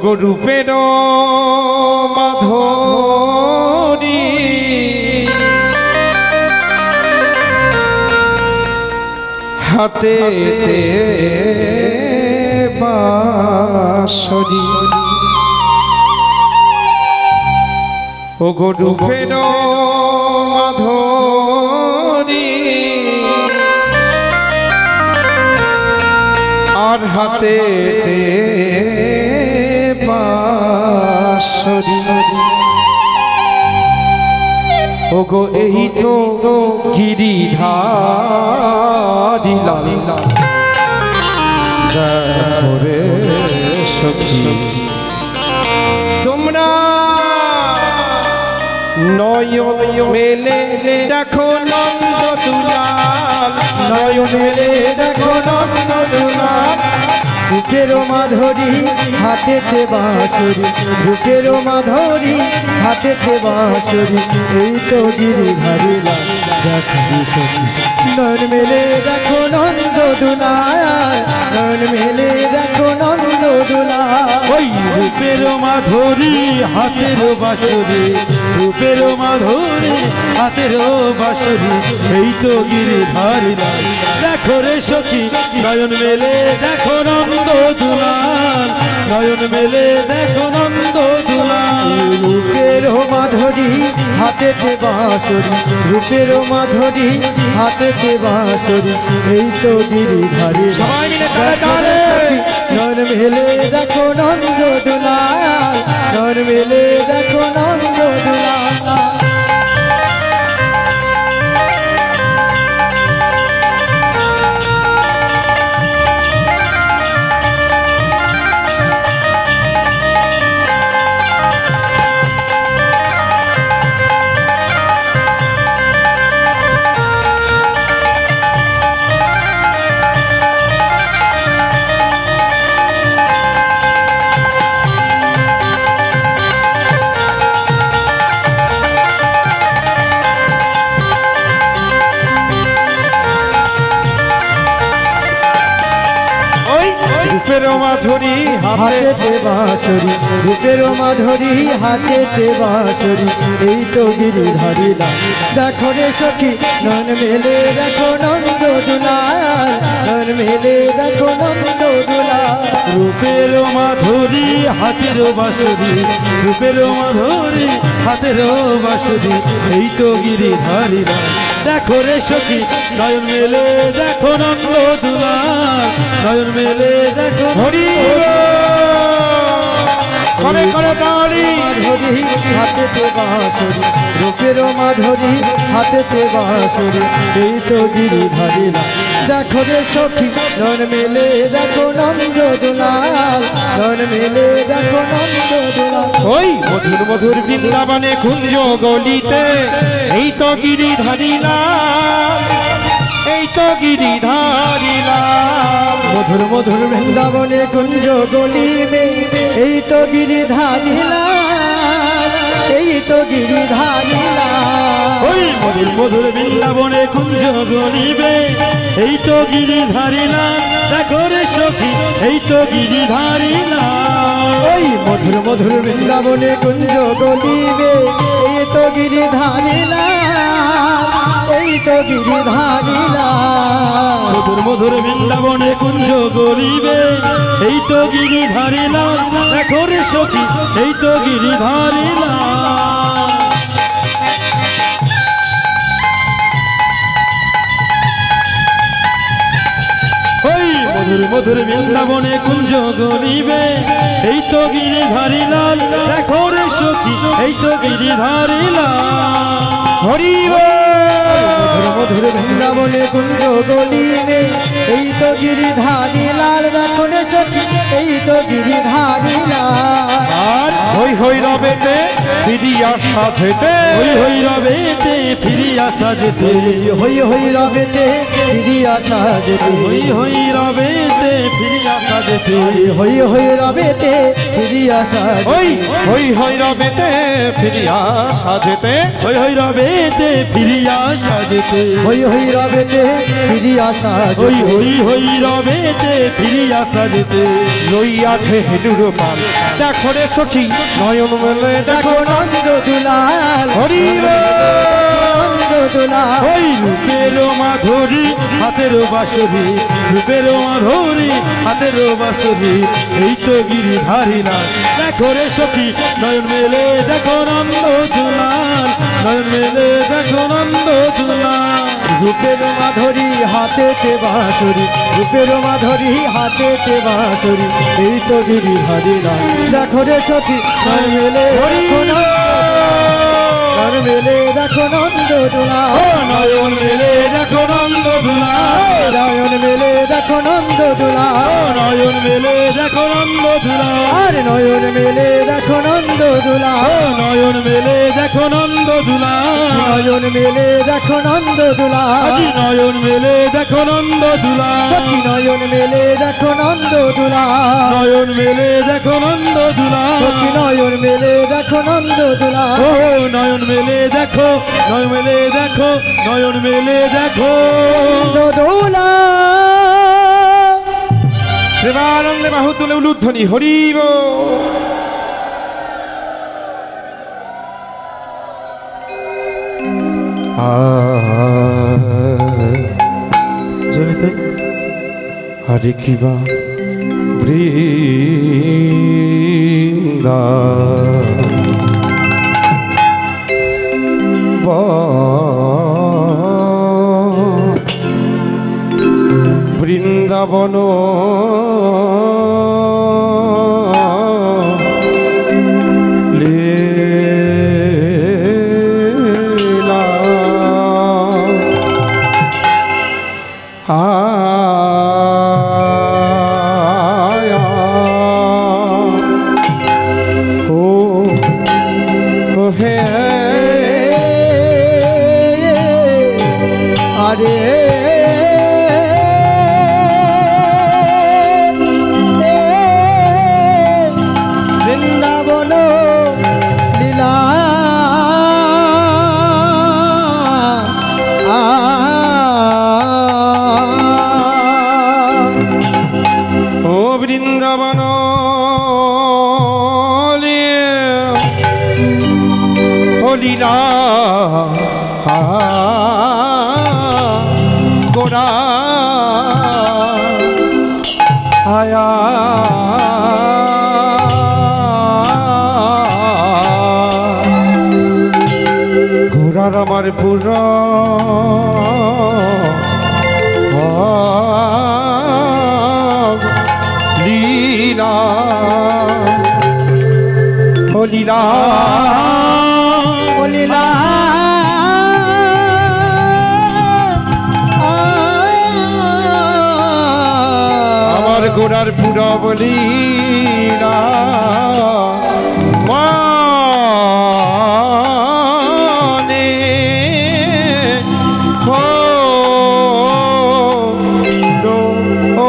গরুপের মাধুরী হাতে বাঁশরি ও গরুপের মাধুরী আর হাতে বাঁশরি ও গো এই তো গিরিধারী লাল দেখো রে সখী তোমরা নয়ন মেলে দেখো নন্দ দুলাল নয়ন মেলে দেখো নন্দ দুলাল রূপের মাধুরী হাতেতে বাঁশরি রূপের মাধুরী হাতেতে বাঁশরি এই তো গিরিধারী লাল দেখো সখী নয়ন মেলে দেখো নন্দ দুলাল নয়ন মেলে দেখো নন্দ দুলাল ওই রূপের মাধুরী হাতের বাঁশরি রূপের মাধুরী হাতের বাঁশরি এই তো গিরিধারী লাল দেখো রে সখী নয়ন মেলে দেখো নন্দ দুলাল নয়ন মেলে দেখো নন্দ দুলাল রূপের মাধুরী হাতেতে বাঁশরি রূপের মাধুরী হাতেতে বাঁশরি এই তো গিরিধারী সবাই মিলে তালে তালে নয়ন মেলে দেখো নন্দ দুলাল নয়ন মেলে দেখো নন্দ দুলাল রূপের মাধুরী হাতেতে বাঁশরি রূপের মাধুরী হাতেতে বাঁশরি এই তো গিরিধারী লাল দেখো রে সখী নয়ন মেলে দেখো নন্দ দুলাল নয়ন মেলে দেখো নন্দ দুলাল রূপের মাধুরী হাতের বাঁশরি রূপের মাধুরী হাতের বাঁশরি এই তো গিরিধারী লাল দেখো রে সখী নয়ন মেলে দেখো নন্দ দুলাল নয়ন মেলে দেখো হরি করে করে তালি মাধুরী হাতেতে বাঁশরি রূপের মাধুরী হাতেতে বাঁশরি এই তো গিরিধারী লাল দেখো রে সখী নয়ন মেলে দেখো নন্দ দুলাল নয়ন মেলে দেখো নন্দ দুলাল ওই মধুর মধুর বৃন্দাবনে কুঞ্জ গলিতে এই তো গিরিধারী লাল এই তো গিরিধারী লাল মধুর মধুর বৃন্দাবনে কুঞ্জ গলিবে এই তো গিরিধারী লাল এই তো গিরিধারী লাল ওই মধুর মধুর বৃন্দাবনে কুঞ্জ গলিবে এই তো গিরিধারী লাল দেখো রে সখী এই তো গিরিধারী লাল ওই মধুর মধুর বৃন্দাবনে কুঞ্জ গলিবে এই তো গিরিধারী লাল এই তো গিরিধারী লাল মধুর মধুর বৃন্দাবনে কুঞ্জ গলিবে এই তো গিরিধারী লাল দেখো রে সখী এই তো গিরিধারী লাল ওই মধুর মধুর বৃন্দাবনে কুঞ্জ গলিবে এই তো গিরিধারী লাল দেখো রে সখী এই তো গিরিধারী লাল হরি মধুর মধুর বৃন্দাবনে কুঞ্জ গলিবে এই তো গিরিধারী লাল দেখো রে সখী এই তো গিরিধারী লাল আর হই হই রবেতে ফিরিয়া সাজেতে হই হই রবেতে ফিরিয়া সাজেতে হই হই রবেতে ফিরিয়া সাজেতে হই হই রবেতে ফিরিয়া সাজেতে হই হই রবেতে ফিরিয়া সাজেতে ওই হই হই রবেতে ফিরিয়া সাজেতে হই হই রবেতে ফিরিয়া সাজেতে হই হই রবেতে ফিরিয়া সাজেতে হই হই হই রবেতে ফিরিয়া সাজেতে লইয়াছে হেলুর পাল দেখো রে সখী নয়ন মেলে দেখো দেখো নন্দ দুলাল হরি নন্দ দুলাল ওই রূপের মাধুরী হাতের বাঁশরি রূপের মাধুরী হাতের বাঁশরি এই তো গিরিধারী লাল দেখো রে সখী নয়ন মেলে দেখো নন্দ দুলাল নয়ন মেলে দেখো নন্দ দুলাল রূপের মাধুরী হাতেতে বাঁশরি রূপের মাধুরী হাতেতে বাঁশরি এই তো গিরিধারী লাল দেখো রে সখী নয়ন মেলে দেখো নয়ন মেলে দেখো নন্দ দুলাল ও নয়ন মেলে দেখো নন্দ দুলাল নয়ন মেলে দেখো নন্দ দুলাল ও নয়ন মেলে দেখো নন্দ দুলাল আর নয়ন মেলে দেখো নন্দ দুলাল ও নয়ন মেলে দেখো নন্দ দুলাল নয়ন মেলে দেখো নন্দ দুলাল আজি নয়ন মেলে দেখো নন্দ দুলাল সখী নয়ন মেলে দেখো নন্দ দুলাল নয়ন মেলে দেখো নন্দ দুলাল সখী নয়ন মেলে দেখো নন্দ দুলাল ও নয়ন মেলে দেখো নয়ন মেলে দেখো নয়ন মেলে দেখো দুলাল প্রেমানন্দে বাহু তুলে উলুধ্বনি হরিব জমিতে হরে কিবা বৃন্দা বৃন্দাবন লীলা আয়া ও হে আরে বৃন্দাবন লীলা ও বৃন্দাবন লীলা গোরা আয়া ঘোড়ার আমার পুরা লীলা ও লীলা ও লীলা আমার গোড়ার পুরা বলিলা মানে ও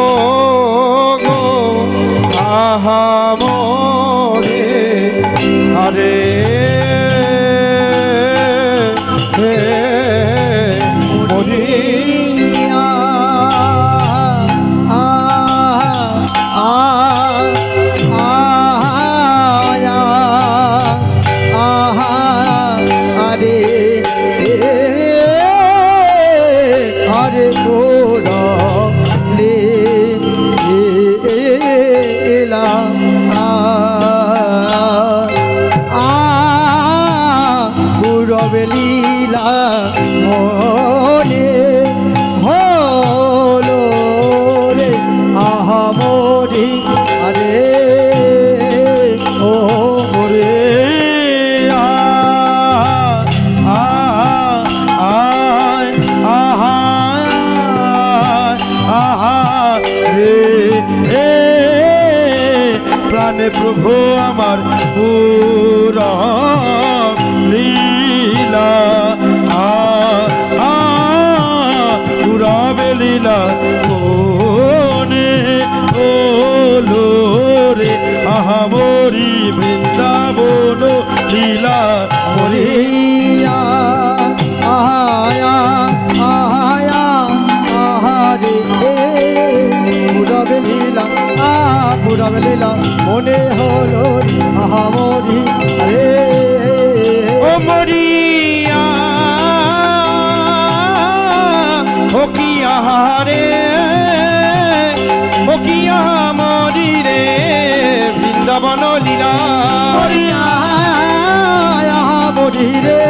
গো আহা মরে আরে মরিয়া আরে আরে গোরা লীলা গুরবে লীলা মনে হলো রে আহা মরি আরে ও ওরে প্রাণে প্রভু আমার পুরা লীলা পুরাবে লীলা মনে হলো রে আহা মরি বৃন্দাবন লীলা মরি মরিয়া আয়া আয়া আহারে পুরবে লীলা পুরবে লীলা মনে হলো আহা মরি রে ও মরিয়া ও কি আহারে ও কি মরি রে বৃন্দাবন লীলা মরিয়া মরি রে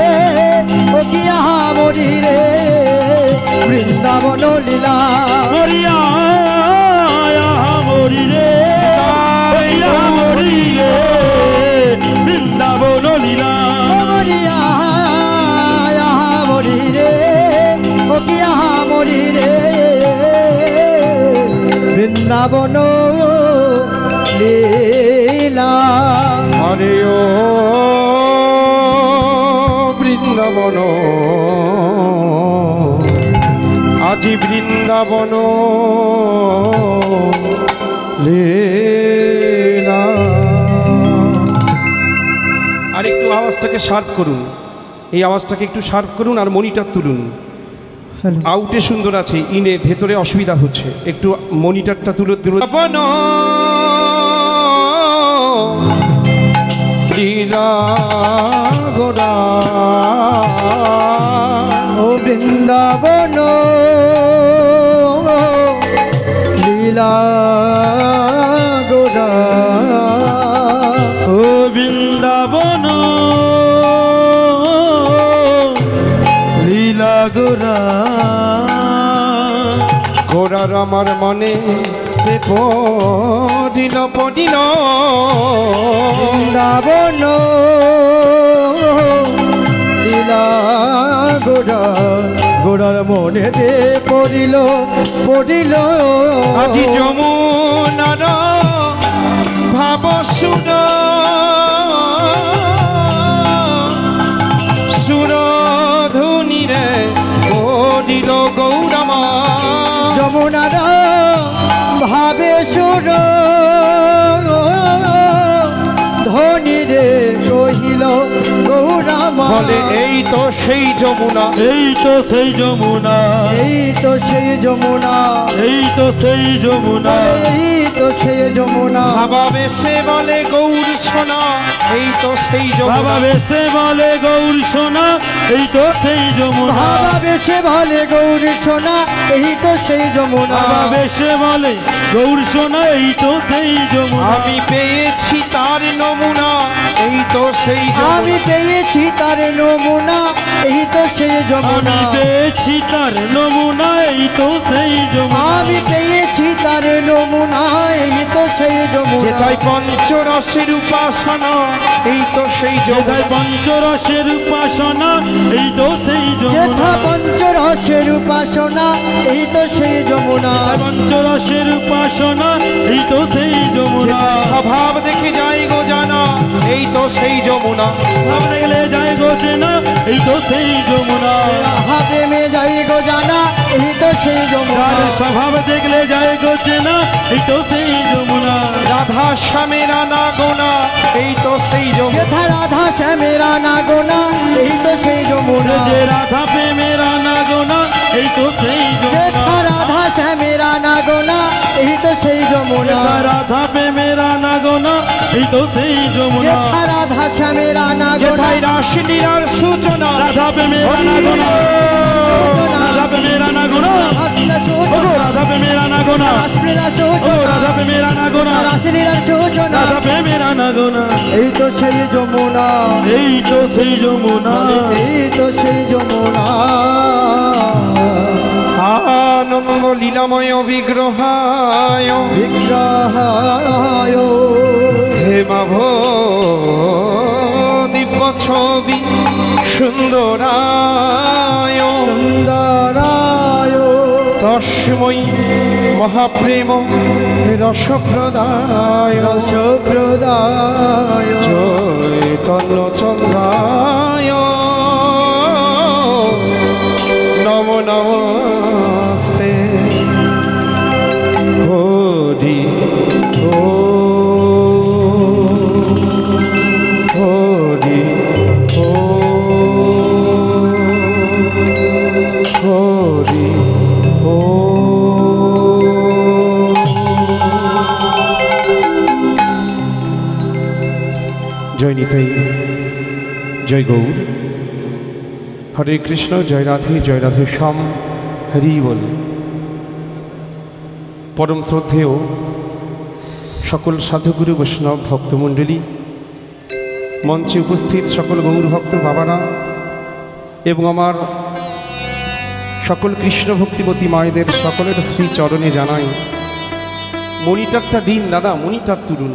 ও কি আহা মরি রে বৃন্দাবন লীলা মরিয়া মরি রে মরি রে বৃন্দাবন লীলা মরিয়া মরি রে ও কি আহা মরি রে বৃন্দাবন লীলা হরে ও বৃন্দাবন আজি বৃন্দাবন লীলা। আর একটু আওয়াজটাকে শার্প করুন, এই আওয়াজটাকে একটু শার্প করুন আর মনিটর তুলুন। আউটে সুন্দর আছে, ইনে ভেতরে অসুবিধা হচ্ছে, একটু মনিটরটা তুলে বন লীলা গোরা ও বৃন্দাবন লীলা গোরা ও বৃন্দাবন লীলা গোরা গোরার আমার মনে পদিল পদিল বৃন্দাবন লীলা গোরা গোরার মনে দে পড়িল পড়িল আজি যমুনার ভাব সুর সুরধুনি রে পদিল গৌরমা যমুনার ভাবে সুর ধনী রে কহিল গৌরামা বলে এই তো সেই যমুনা এই তো সেই যমুনা এই তো সেই যমুনা এই তো সেই যমুনা এই তো সেই যমুনা বাবা বেশে বলে গৌর সোনা এই তো সেই বাবা যমুনা বেশে বলে গৌর সোনা এই তো সেই যমুনা বাবা বেশে বলে গৌর সোনা এই তো সেই যমুনা বাবা বেশে বলে গৌর সোনা এই তো সেই যমুনা আমি পেয়েছি তার নমুনা এই তো সেই আমি যমুনা পেয়েছি তার নমুনা এই তো সেই যমুনা আমি পেয়েছি তার নমুনা এই তো সেই যমুনা আমি পেয়েছি তার নমুনা এই তো সেই যমুনা যেটাই পঞ্চরসের উপাসনা এই তো সেই যেথায় যমুনা পঞ্চরসের উপাসনা এই তো সেই যেথা যমুনা পঞ্চরসের উপাসনা এই তো সেই যমুনা পঞ্চরসের উপাসনা এই তো সেই যমুনা যেটাই স্বভাব দেখে যাই গো জানা এই তো সেই যমুনা ভাব দেখলে যায় গোছে না এই তো সেই যমুনা হাতে মে যাই গো জানা এই তো সেই যমুনা যার স্বভাব দেখলে যায় গোছে না এই তো সেই যমুনা রাধা শ্যামের আনা গোনা এই তো সেই যমুনা যেথা রাধা শ্যামেরা না গোনা এই তো সেই যমুনা যে রাধা প্রেমেরা না গোনা এই তো সেই যমুনা যেথা রাধা শ্যামেরা না গোনা এই তো সেই যমুনা যেথা রাধা প্রেমেরা না গোনা এই তো সেই যমুনা যেথা রাধা শ্যামেরা না গোনা যেথায় রাসলীলার সূচনা রাধা প্রেমেরা না গোনা রাধা প্রেমেরা না গোনা রাসলীলা ও সূচনা রাধা প্রেমেরা না গোনা রাসলীলা ও সূচনা রাধা প্রেমেরা না গোনা রাসলীলার সূচনা রাধা প্রেমেরা না গোনা এই তো সেই যমুনা এই তো সেই যমুনা এই তো সেই যমুনা আনন্দ লীলাময় বিগ্রহায় বিগ্রহায় হেমাভ দিব্য ছবি সুন্দরায় সুন্দরায় তস্মৈ মহাপ্রেম রসপ্রদায় রসপ্রদায় চৈতন্য চন্দ্রায় জয় নিতাই, জয় গৌর, হরে কৃষ্ণ, জয় রাধে শ্যাম, হরি বল। পরম শ্রদ্ধেয় সকল সাধুগুরু বৈষ্ণব ভক্তমণ্ডলী, মঞ্চে উপস্থিত সকল গৌর ভক্ত বাবারা এবং আমার সকল কৃষ্ণ ভক্তিবতী মায়েদের সকলের শ্রী চরণে জানাই মনিটারটা দিন দাদা, মনিটার তুলুন।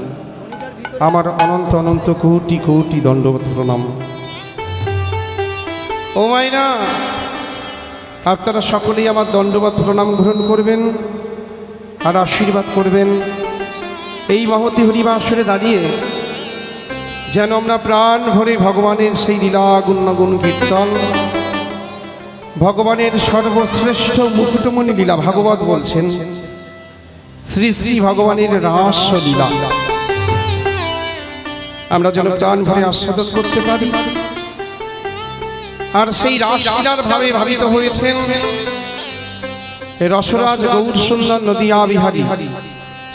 আমার অনন্ত অনন্ত কোটি কোটি দণ্ডবত প্রণাম। ও মাইনা, আপনারা সকলেই আমার দণ্ডবত প্রণাম গ্রহণ করবেন আর আশীর্বাদ করবেন। এই মহতি হরিবাসরে দাঁড়িয়ে যেন আমরা প্রাণ ভরে ভগবানের সেই লীলা গুণ কীর্তন, ভগবানের সর্বশ্রেষ্ঠ মুকুটমণি লীলা, ভাগবত বলছেন শ্রী শ্রী ভগবানের রাসলীলা, আমরা যেন প্রাণ ভরে আস্বাদন করতে পারি। আর সেই রাসলীলার ভাবে ভাবিত হয়েছেন রসরাজ গৌর সুন্দর নদিয়া বিহারী,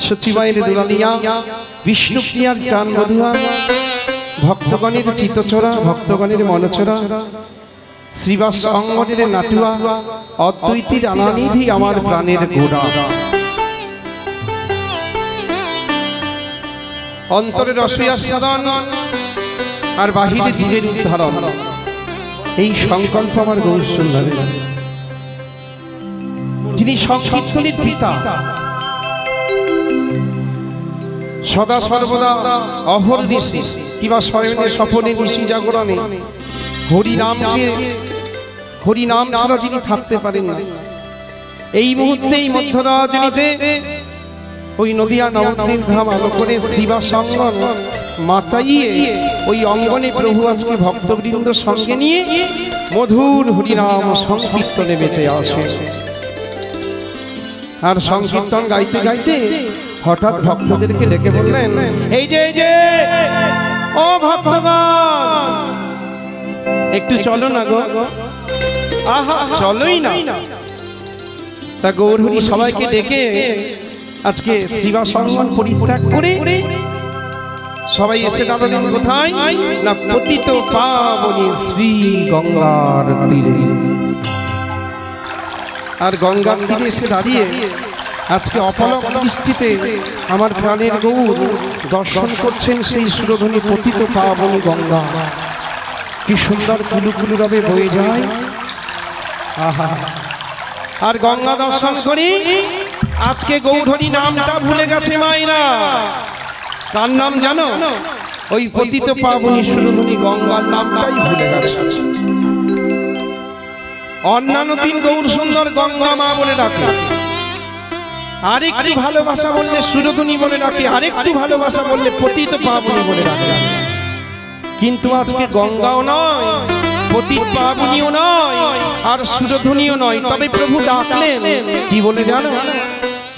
সচিবাইয়ের দুলালিয়া, বিষ্ণুপ্রিয়ার প্রাণ মধুয়া, ভক্তগণের চিতচোরা, ভক্তগণের মনচোরা, শ্রীবাস অঙ্গনের নাটুয়া, অদ্বৈতীর আনানিধি আমার প্রাণের গোড়া। অন্তরের অসূয়াস্বাদন আর বাহিরে জীবের উদ্ধারণ, এই সংকল্প আমার গৌর সুন্দরের, যিনি সংকীর্তনের পিতা, সদা সর্বদা অহর্নিশি কিংবা শয়নে স্বপনে নিশি জাগরণে হরিনাম ছাড়া যিনি থাকতে পারেন না। এই মুহূর্তে এই মধ্যরাজনীতে ওই নদিয়া নবদ্বীপ ধাম আলো করে শ্রীবাস অঙ্গন মাতাইয়ে ওই অঙ্গনে প্রভু আজকে ভক্তবৃন্দ সঙ্গে নিয়ে মধুর হরিনাম সংকীর্তনে মেতে আসে। আর সংকীর্তন গাইতে গাইতে হঠাৎ ভক্তদেরকে ডেকে বললেন, এই যে ও ভক্তগণ, একটু চলো না গো। আহা, চলোই না। তা গৌরহরি সবাইকে ডেকে আজকে শ্রীবাস অঙ্গন পরিত্যাগ করে সবাই এসে দাঁড়ালেন কোথায় না, পতিত পাবনী শ্রী গঙ্গার তীরে। আর গঙ্গার তীরে এসে দাঁড়িয়ে আজকে অপলক দৃষ্টিতে আমার প্রাণের গৌর দর্শন করছেন সেই সুরধ্বনি পতিত পাবনী গঙ্গা। কি সুন্দর কুলুকুলু রবে বয়ে যায়। আহা, আর গঙ্গা দর্শন করি আজকে গৌরহরি নামটা ভুলে গেছে মায়েরা। তার নাম জানো? ওই পতিত পাবনী সুরধ্বনি গঙ্গার নামটাই ভুলে গেছে। অন্যান্য দিন গৌর সুন্দর গঙ্গা মা বলে ডাকে, আরেকটু ভালোবাসা বললে সুরধ্বনি বলে ডাকে, আরেকটু ভালোবাসা বললে পতিত পাবনী বলে ডাকে। কিন্তু আজকে গঙ্গাও নয়, পতিত পাবনীও নয়, আর সুরধ্বনিও নয়। তবে প্রভু ডাকলেন কি বলে জানো?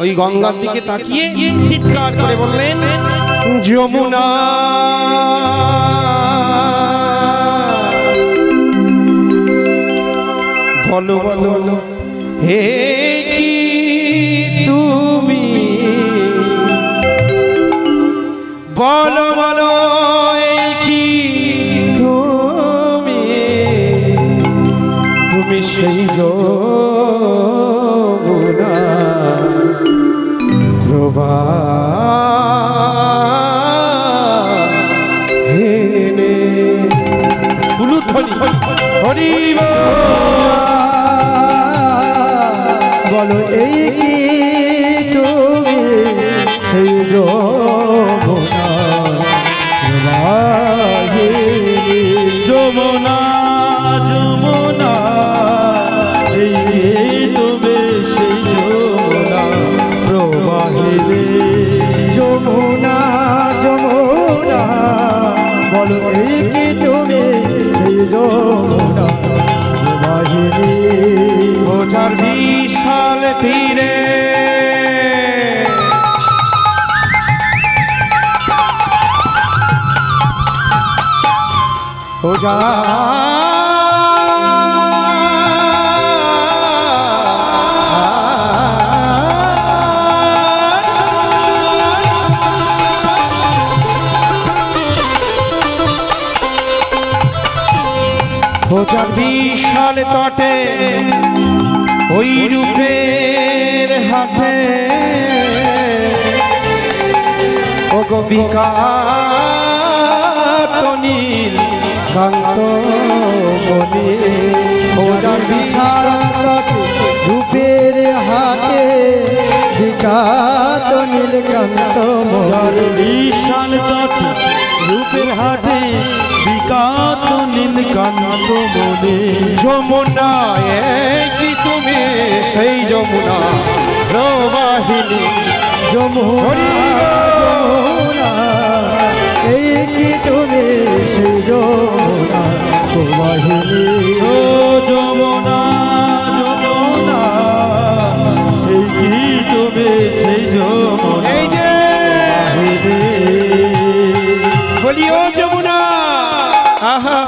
ওই গঙ্গার দিকে তাকিয়ে চিৎকার করে বললেন, যমুনা বলো বলো হে কি তুমি, বলো বলো কি তুমি, তুমি সেই যমুনা প্রবাহিনী। হরি বলো এই কি তুমি সেই যমুনা প্রবাহিনী। যমুনা যমুনা এই কি তুমি সেই যমুনা প্রবাহিনী। যমুনা যমুনা বলো এই কি তুমি সেই যমুনা প্রবাহিনী। ওঝার বিশাল তীরে ওঝা খোঁজার বিশাল তটে ওই রূপের হাতে ও গোপিকাত নীল কান্ত বনে খোঁজার বিশাল তটে রূপের হাতে বিকাত নীলকান্ত যার বিশাল তটে রূপের হাটে বিকাত নীলকান্ত বনে যমুনা কি তুমি সেই যমুনা প্রবাহিনী যমুনা যমুনা এই কি তুমি সেই যমুনা প্রবাহিনী ও যমুনা যমুনা এই কি তুমি সেই যমুনা এই যে বলি ও যমুনা আহা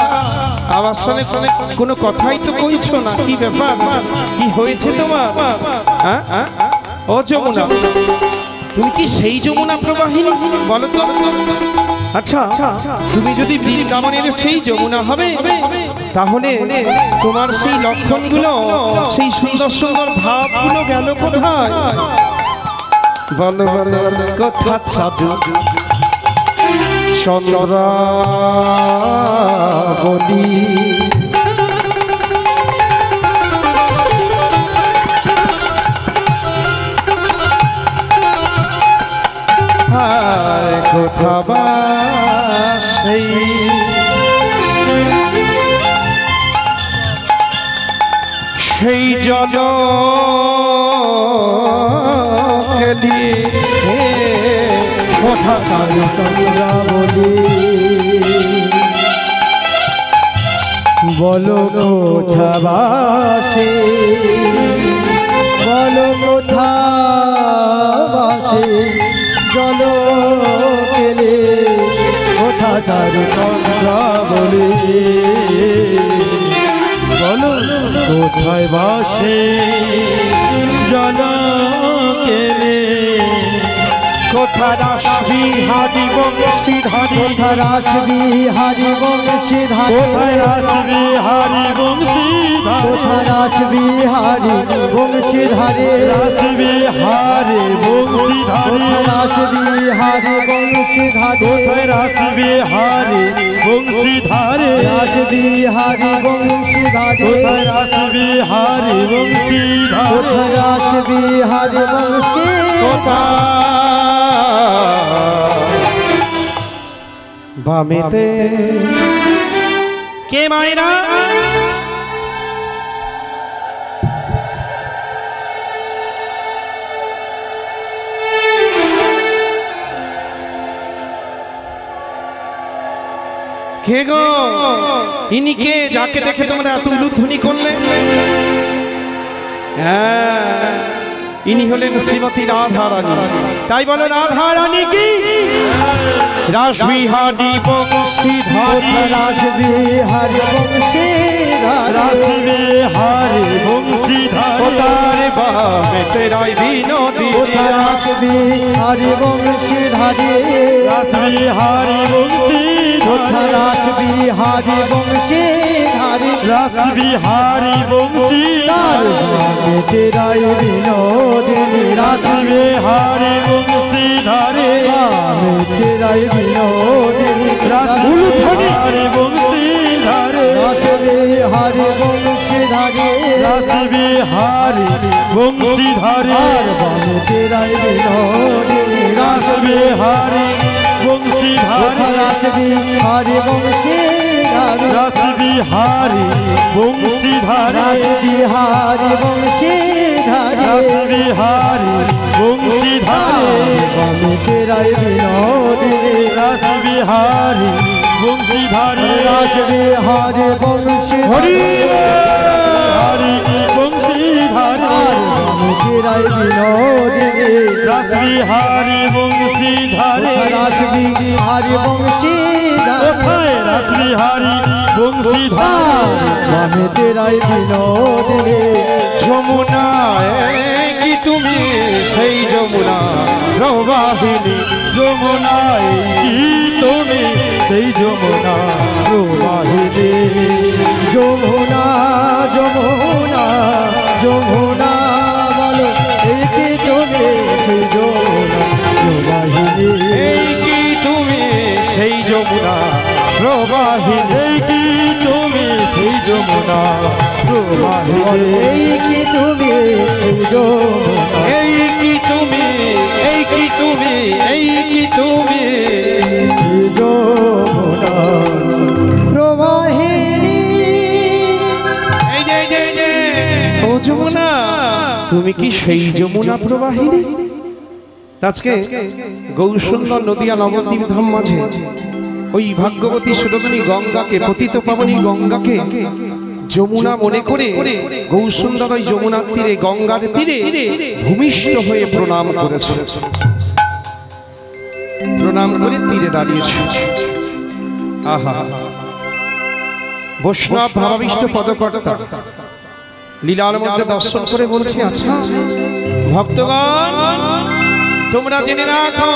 আমার সঙ্গে কোনো কথাই তো কইছো না কি ব্যাপার কি হয়েছে তোমার ও যমুনা তুমি কি সেই যমুনা প্রবাহিনী বলো তো আচ্ছা তুমি যদি বৃন্দাবনের সেই যমুনা হবে তাহলে তোমার সেই লক্ষণগুলো সেই সুন্দর সুন্দর ভাবগুলো গেল কোথায় বলো বলো কথা সাধু চন্দ্রাবলী কোথা বা সেই সেই জল খেলি কথা চালু তোমরা বলি বলো কোথা বাসে বলো কোথা বাসে জল পেলে কোথা চালু তোমরা বলি বলো কোথায় বাসে জন কেলে কোথা রাস বিহারি বংশীধারী কোথা রাস বিহারি বংশীধারী কোথায় রাস বিহারি বংশীধারী কোথা রাস বিহারি বংশীধারী রাস বিহারি বংশীধারী রাস বিহারি বংশীধারী কোথায় রাস বিহারি বংশীধারী রাস বিহারি বংশীধারী কোথায় রাস বিহারি বংশীধারী কোথা রাস বিহারি বংশী বামেতে কে মায়না কে গো ইনি কে যাকে দেখে তোমরা এত উলুধ্বনি করলে হ্যাঁ ইনি হলেন শ্রীমতী রাধা রানী তাই বলো রাধা রানী কি রাসবিহারী বংশীধারী রাস বিহারি বংশীধারী রাস বিহারি বংশীধারী কোথায় বাবে তেরাই বিনোদী কোথা রাস বিহারি বংশীধারী রাস বিহারি কোথা বংশীধারী রাস বিহারি বংশীধারী রাস বিহারি বংশীধারী তেরাই বিনোদিনী রাস রাস বিহারি বংশীধারী তেরাই বিনোদিনী রাস বিহারি বংশীধারী রাস বিহারি বংশীধারী রাস বিহারি বংশীধারী আর বামে তেরাই বিনোদিনী রাস বিহারি বংশীধারী রাস বিহারি বংশীধারী রাস বিহারি বংশীধারী রাস বিহারি বংশীধারী রাস বিহারি বংশীধারী বামে তেরাই বিনোদিনী রাস বিহারি বংশীধারী রাস বিহারি বংশীধারী হরি বংশীধারী আর বামে তেরাই বিনোদিনী রাস বিহারি বংশীধারী রাস বিহারি বংশীধারী কোথায় রাস বিহারি বংশীধারী বামে তেরাই বিনোদিনী যমুনা কি তুমি সেই যমুনা প্রবাহিনী যমুনায় কি তুমি সেই যমুনা প্রবাহিনী যমুনা যমুনা যমুনা বলো এই কি তুমি সেই যমুনা প্রবাহিনী এই কি তুমি সেই যমুনা প্রবাহিনী এই কি তুমি সেই যমুনা প্রবাহিনী এই কি তুমি সেই যমুনা এই কি তুমি এই কি তুমি এই কি তুমি সেই যমুনা প্রবাহিনী এই যে এই যে এই যে ও যমুনা তুমি কি সেই যমুনা প্রবাহিনী আজকে গৌরসুন্দর নদিয়া নবদ্বীপ ধাম মাঝে ওই ভাগ্যবতী সুরধনী গঙ্গাকে পতিত পাবনী গঙ্গাকে যমুনা মনে করে গৌরসুন্দর ওই যমুনার তীরে গঙ্গার তীরে ভূমিষ্ঠ হয়ে প্রণাম করেছে প্রণাম করে তীরে দাঁড়িয়েছে আহা বৈষ্ণব ভাবাবিষ্ট পদকর্তা লীলার মধ্যে দর্শন করে বলছি আচ্ছা ভক্তগণ তোমরা জেনে রাখো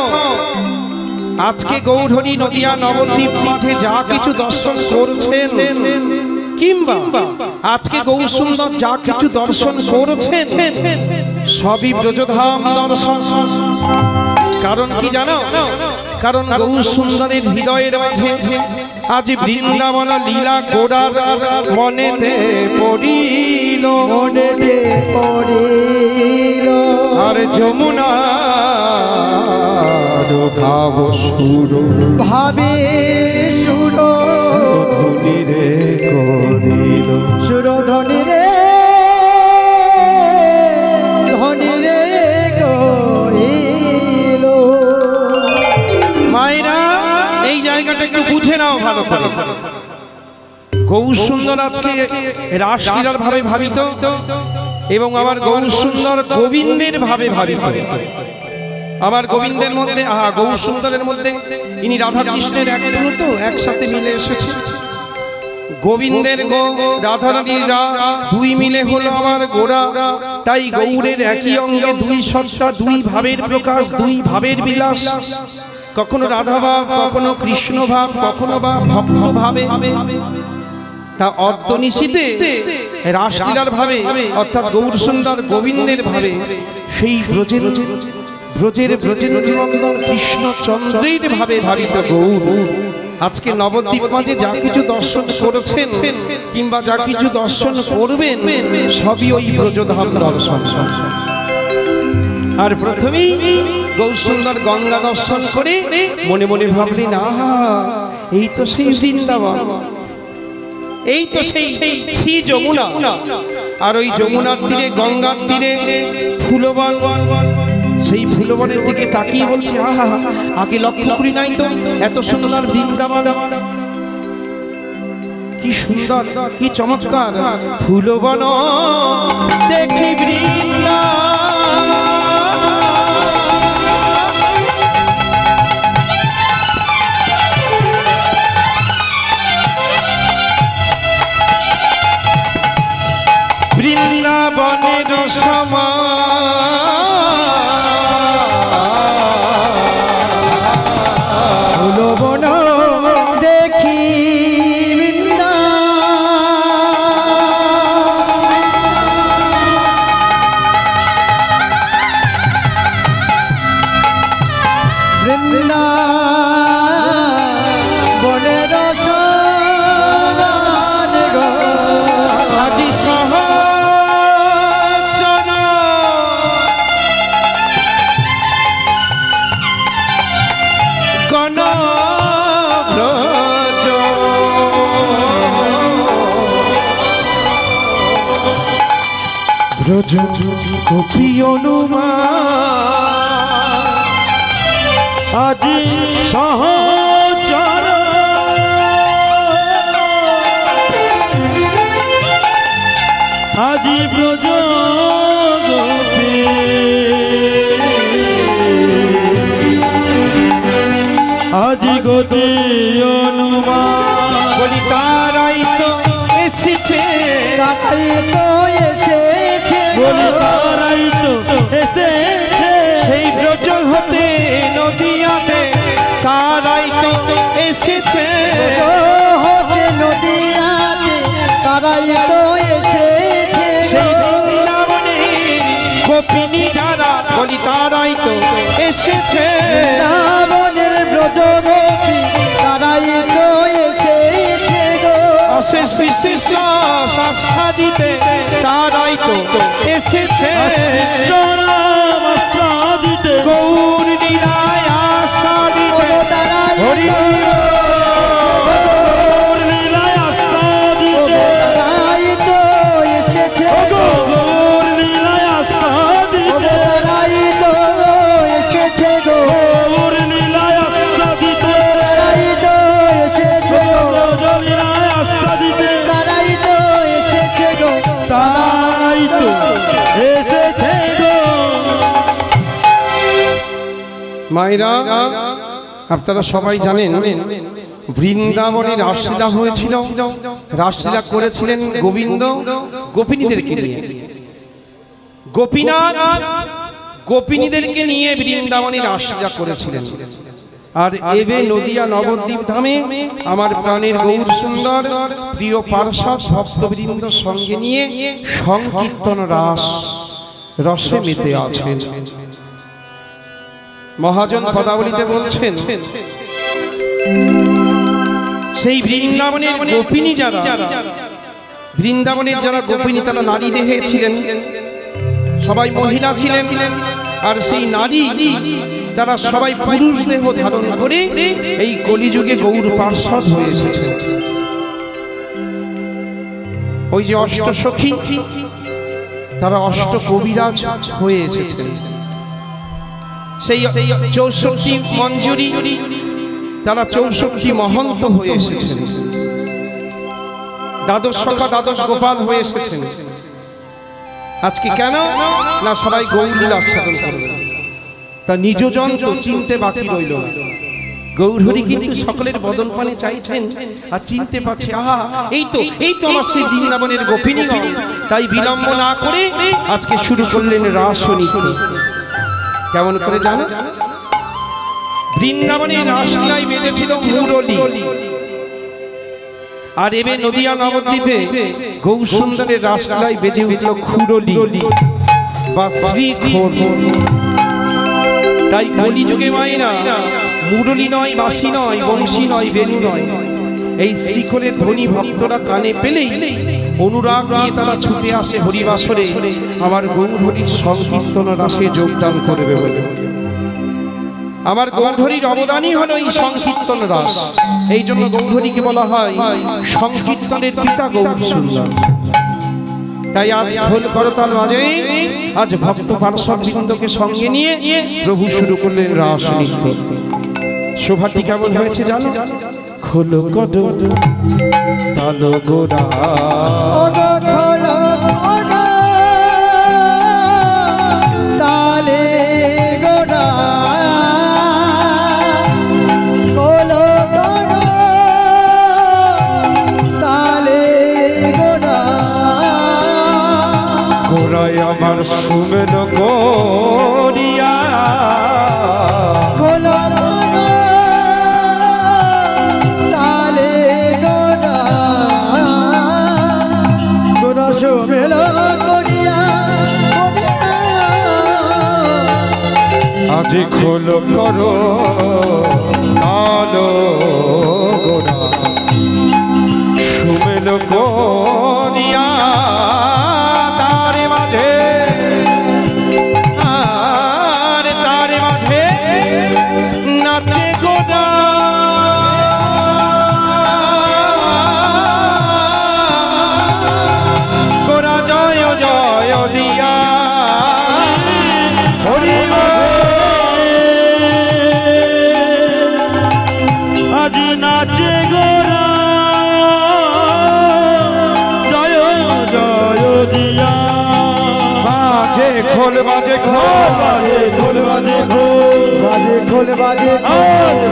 আজকে গৌরহরি নদিয়া নবদ্বীপ মাঝে যা কিছু দর্শন করছেন কিংবা আজকে গৌরসুন্দর যা কিছু দর্শন করছেন সবই ব্রজধাম দর্শন কারণ কি জানো কারণ গৌরসুন্দরের হৃদয়ের মাঝে আজ বৃন্দাবন লীলা গোড়ার মনেতে পড়িল মনেতে পড়িল আর যমুনা ভাব সুর ভাবে সুর ধুনি রে করিল সুরধনী রে ধনী রে করিল মায়েরা এই জায়গাটা একটু বুঝে নাও ভালো করে গৌরসুন্দর আজকে রাসলীলার ভাবে ভাবিত এবং আমার গৌরসুন্দর গোবিন্দের ভাবে ভাবিত আমার গোবিন্দের মধ্যে গৌরসুন্দরের মধ্যে ইনি রাধা কৃষ্ণের এক তো একসাথে মিলে এসেছে গোবিন্দের গো রাধারানীর রা দুই মিলে হলো আমার গোরা তাই গৌরের একই অঙ্গে দুই সত্তা দুই ভাবের প্রকাশ দুই ভাবের বিলাস কখনো রাধা ভাব কখনো কৃষ্ণ ভাব কখনো বা ভক্ত ভাবে তা অর্ধনিশীতে রাসলীলার ভাবে অর্থাৎ গৌরসুন্দর গোবিন্দের ভাবে সেই ব্রজেন্দ্রনন্দন কৃষ্ণচন্দ্রের ভাবে ভাবিত গৌর আজকে নবদ্বীপ মাঝে যা কিছু দর্শন করেছেন কিংবা যা কিছু দর্শন করবেন সবই ওই ব্রজধাম দর্শন আর প্রথমেই গৌরসুন্দর গঙ্গা দর্শন করে মনে মনে ভাবলেন আহা এই তো সেই বৃন্দাবন এই তো সেই শ্রী যমুনা আর ওই যমুনার তীরে গঙ্গার তীরে ফুলবন সেই ফুলবনের দিকে তাকিয়ে বলছে আহা আগে লক্ষ্য করি নাই তো এত সুন্দর বৃন্দাবন কি সুন্দর কি চমৎকার ফুলবন দেখি বৃন্দা বৃন্দাবনের ফুলবন দেখি বৃন্দা বৃন্দা বনের সমান গো আজি সহ ব্রজ গোপী অনুমান আজি সহচর আজি ব্রজ গোপী আজি গতি অনুমান বলি তারাই তো এসেছে তাই তো এসেছে বলি তারাই তো এসেছে সেই ব্রজ হতে নদিয়াতে তারাই তো এসেছে হতে নদিয়াতে গোপিনী যারা বলি তারাই তো এসেছে বৃন্দাবনের ব্রজগোপী তারাই তো এসেছে গো অশেষ বিশেষ রস আস্বাদিতে তারাই তো এসেছে দিতে গৌর লীলায় আস্বাদিতে হরি গৌর লীলায় আস্বাদিতে তারাই তো এসেছে গো গৌর লীলায় আস্বাদিতে তারাই তো এসেছে গো গৌর লীলায় আস্বাদিতে তারাই তো এসেছে গো গৌর লীলায় আস্বাদিতে তারাই তো এসেছে গো তাই তো এসেছে গো। মায়েরা আপনারা সবাই জানেন বৃন্দাবনে রাসলীলা হয়েছিল রাসলীলা করেছিলেন গোবিন্দ গোপিনীদেরকে নিয়ে গোপীনাথ গোপিনীদেরকে নিয়ে বৃন্দাবনে রাসলীলা করেছিলেন আর এবে নদিয়া নবদ্বীপ ধামে আমার প্রাণের গৌর সুন্দর প্রিয় পার্ষদ ভক্তবৃন্দ সঙ্গে নিয়ে সংকীর্তন রাস রসে মেতে আছেন মহাজন পদাবলিতে বলছেন সেই বৃন্দাবনের গোপিনী যারা বৃন্দাবনের যারা গোপিনী তারা নারী দেহে ছিলেন সবাই মহিলা ছিলেন আর সেই নারী তারা সবাই পুরুষ দেহ ধারণ করে এই কলিযুগে গৌর পার্ষদ হয়ে এসেছেন ওই যে অষ্ট সখী তারা অষ্ট কবিরাজ হয়ে এসেছেন সেই 64 মঞ্জুরি তারা 64 মহন্ত হয়ে এসেছেন দ্বাদশ সখা দ্বাদশ গোপাল হয়ে এসেছেন আজকে কেন না সবাই গৌরীর আস্বাদন করবে তা নিজজন তো চিনতে বাকি রইল না গৌরহরি কিন্তু সকলের বদন পানে চাইছেন আর চিনতে পারছে আহা এই তো আমার সেই বৃন্দাবনের গোপিনীগণ তাই বিলম্ব না করে আজকে শুরু করলেন রাসনীতি কেমন করে জানো বৃন্দাবনে রাসলীলায় বেঁধেছিল মুরলী আর এবে নদিয়া নবদ্বীপে গৌর সুন্দরের রাসলীলায় বেজে উঠল খুরলী বা শ্রীখোল তাই কলিযুগে মায়েরা মুরলী নয় বাঁশি নয় বংশী নয় বেণু নয় এই শ্রীখোলের ধ্বনি ভক্তরা কানে পেলেই অনুরাগ নিয়ে তারা ছুটে আসে হরিবাসরে আমার গৌরহরির সংকীর্তন রাসে যোগদান করবে বলে আমার গৌরহরির অবদানই হলো এই সংকীর্তন রাস এই জন্য গৌরহরিকে বলা হয় সংকীর্তনের পিতা গৌর সুন্দর তাই আজ ঢোল করতাল বাজে আজ ভক্ত পার্ষদ বৃন্দকে সঙ্গে নিয়ে প্রভু শুরু করলেন রাস নৃত্য শোভাটি কেমন হয়েছে জানো খোলো কটো তালো গোরা ওগো খোলো ওগো তালে গোরা খোলো গোরা তালে গোরা গোরায় আমার সুমেন করিয়া খোলো গোরা তালে গোরা গোরা সুমেল করিয়া আজ খোলো করো তালো গোরা সুমেন করিয়া তারে মাঝে নাচে গোরা গোরা জয় জয় দিয়া আজ নাচে গোরা জয় জয় দিয়া বাজে খোল বাজে বাজে খোল বাজে খোল বাজে খোল বাজে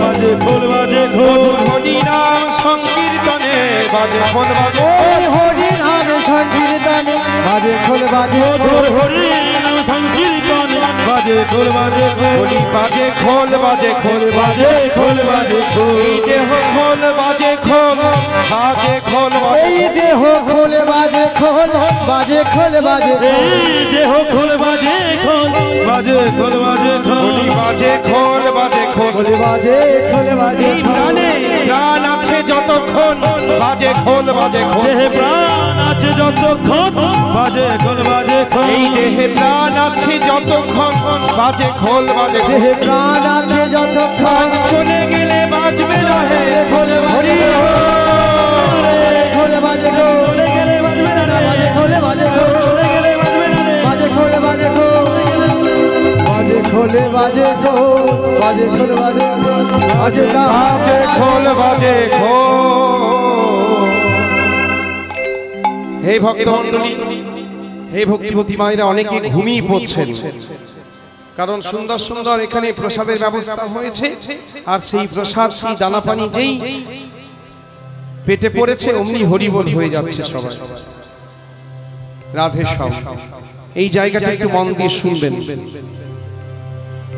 বাজে খোল বাজে খোল হরি নাম সংকীর্তনে বাজে খোল বাজে হরি নাম সংকীর্তনে বাজে খোল বাজে তোর হরি নাম সংকীর্তনে বাজে খোল বাজে হরি বাজে খোল বাজে খোল বাজে খোল বাজে খোল দেহ খোল বাজে খোল বাজে খোল এই দেহ খোল বাজে খোল বাজে খোল বাজে এই দেহ খোল বাজে খোল বাজে খোল বাজে খোল বাজে খোল বাজে খোল খোল বাজে খোল বাজে এই প্রাণে প্রাণ আছে যতক্ষণ বাজে খোল বাজে খোল দেহে প্রাণ আছে যতক্ষণ বাজে খোল বাজে খোল এই দেহে প্রাণ আছে যতক্ষণ বাজে খোল বাজে খোল দেহে প্রাণ আছে যতক্ষণ চলে গেলে বাজবে না হে খোল বাজে খোল বাজে খোল গেলে বাজবে না রে বাজে খোল বাজে খোল গেলে বাজবে না রে বাজে খোল বাজে খোল বাজে খোল বাজে খোল বাজে খোল বাজে বাজে বাজে খোল বাজে খোল হে ভক্তমণ্ডলী হে ভক্তিবতী মায়েরা অনেকে ঘুমিয়ে পড়ছেন কারণ সুন্দর সুন্দর এখানে প্রসাদের ব্যবস্থা হয়েছে আর সেই প্রসাদ সেই দানা পানি যেই পেটে পড়েছে অমনি হরিবোল হয়ে যাচ্ছে সবাই রাধে শ্যাম এই জায়গাটা একটু মন দিয়ে শুনবেন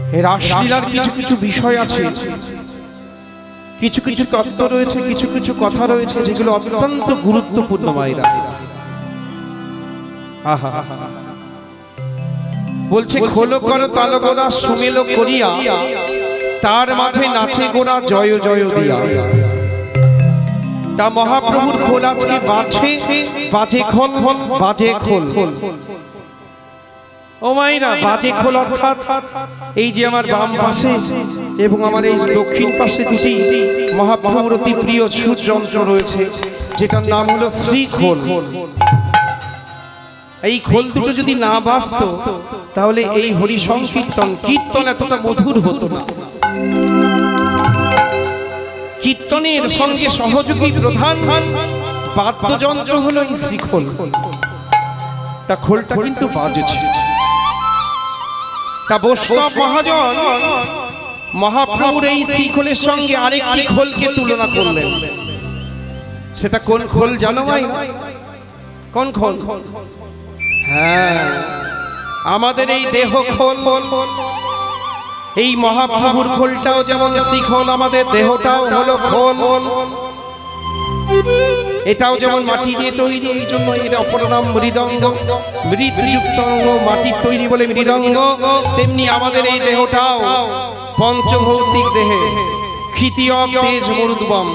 এই রাসলীলার কিছু কিছু বিষয় আছে কিছু কিছু তত্ত্ব রয়েছে কিছু কিছু কথা রয়েছে যেগুলো অত্যন্ত গুরুত্বপূর্ণ মায়েরা আহা বলছে খোলো করো তালো গোনা সুমেলো করিয়া তার মাঝে নাচে গোনা জয় জয় দিয়া তা মহাপ্রভুর খোল আজকে বাজে বাজে খোল বাজে খোল ও মাইরা বাজে খোল অর্থাৎ এই যে আমার বাম পাশে এবং আমার এই দক্ষিণ পাশে দুটি মহাপ্রভুর অতি প্রিয় সুর যন্ত্র রয়েছে যেটার নাম হলো শ্রীখোল এই খোল দুটো যদি না বাজতো তাহলে এই হরি সংকীর্তন কীর্তন এতটা মধুর হতো না কীর্তনের সঙ্গে সহযোগী প্রধান বাদ্যযন্ত্র হলো এই শ্রীখোল তা খোলটা কিন্তু বাজছে তা বৈষ্ণব মহাজন মহাপ্রভুর এই শ্রীখোলের সঙ্গে আরেকটি খোলকে তুলনা করলেন সেটা কোন খোল জানো ভাই কোন খোল হ্যাঁ আমাদের এই দেহ খোল এই মহাপ্রভুর খোলটাও যেমন শ্রীখোল আমাদের দেহটাও হলো খোল এটাও যেমন মাটি দিয়ে তৈরি এই জন্য এর অপর নাম মৃদঙ্গ মৃৎযুক্ত মাটির তৈরি বলে মৃদঙ্গ তেমনি আমাদের এই দেহটাও পঞ্চভৌতিক দেহে ক্ষিতিয়ব তেজ মরুদ্বম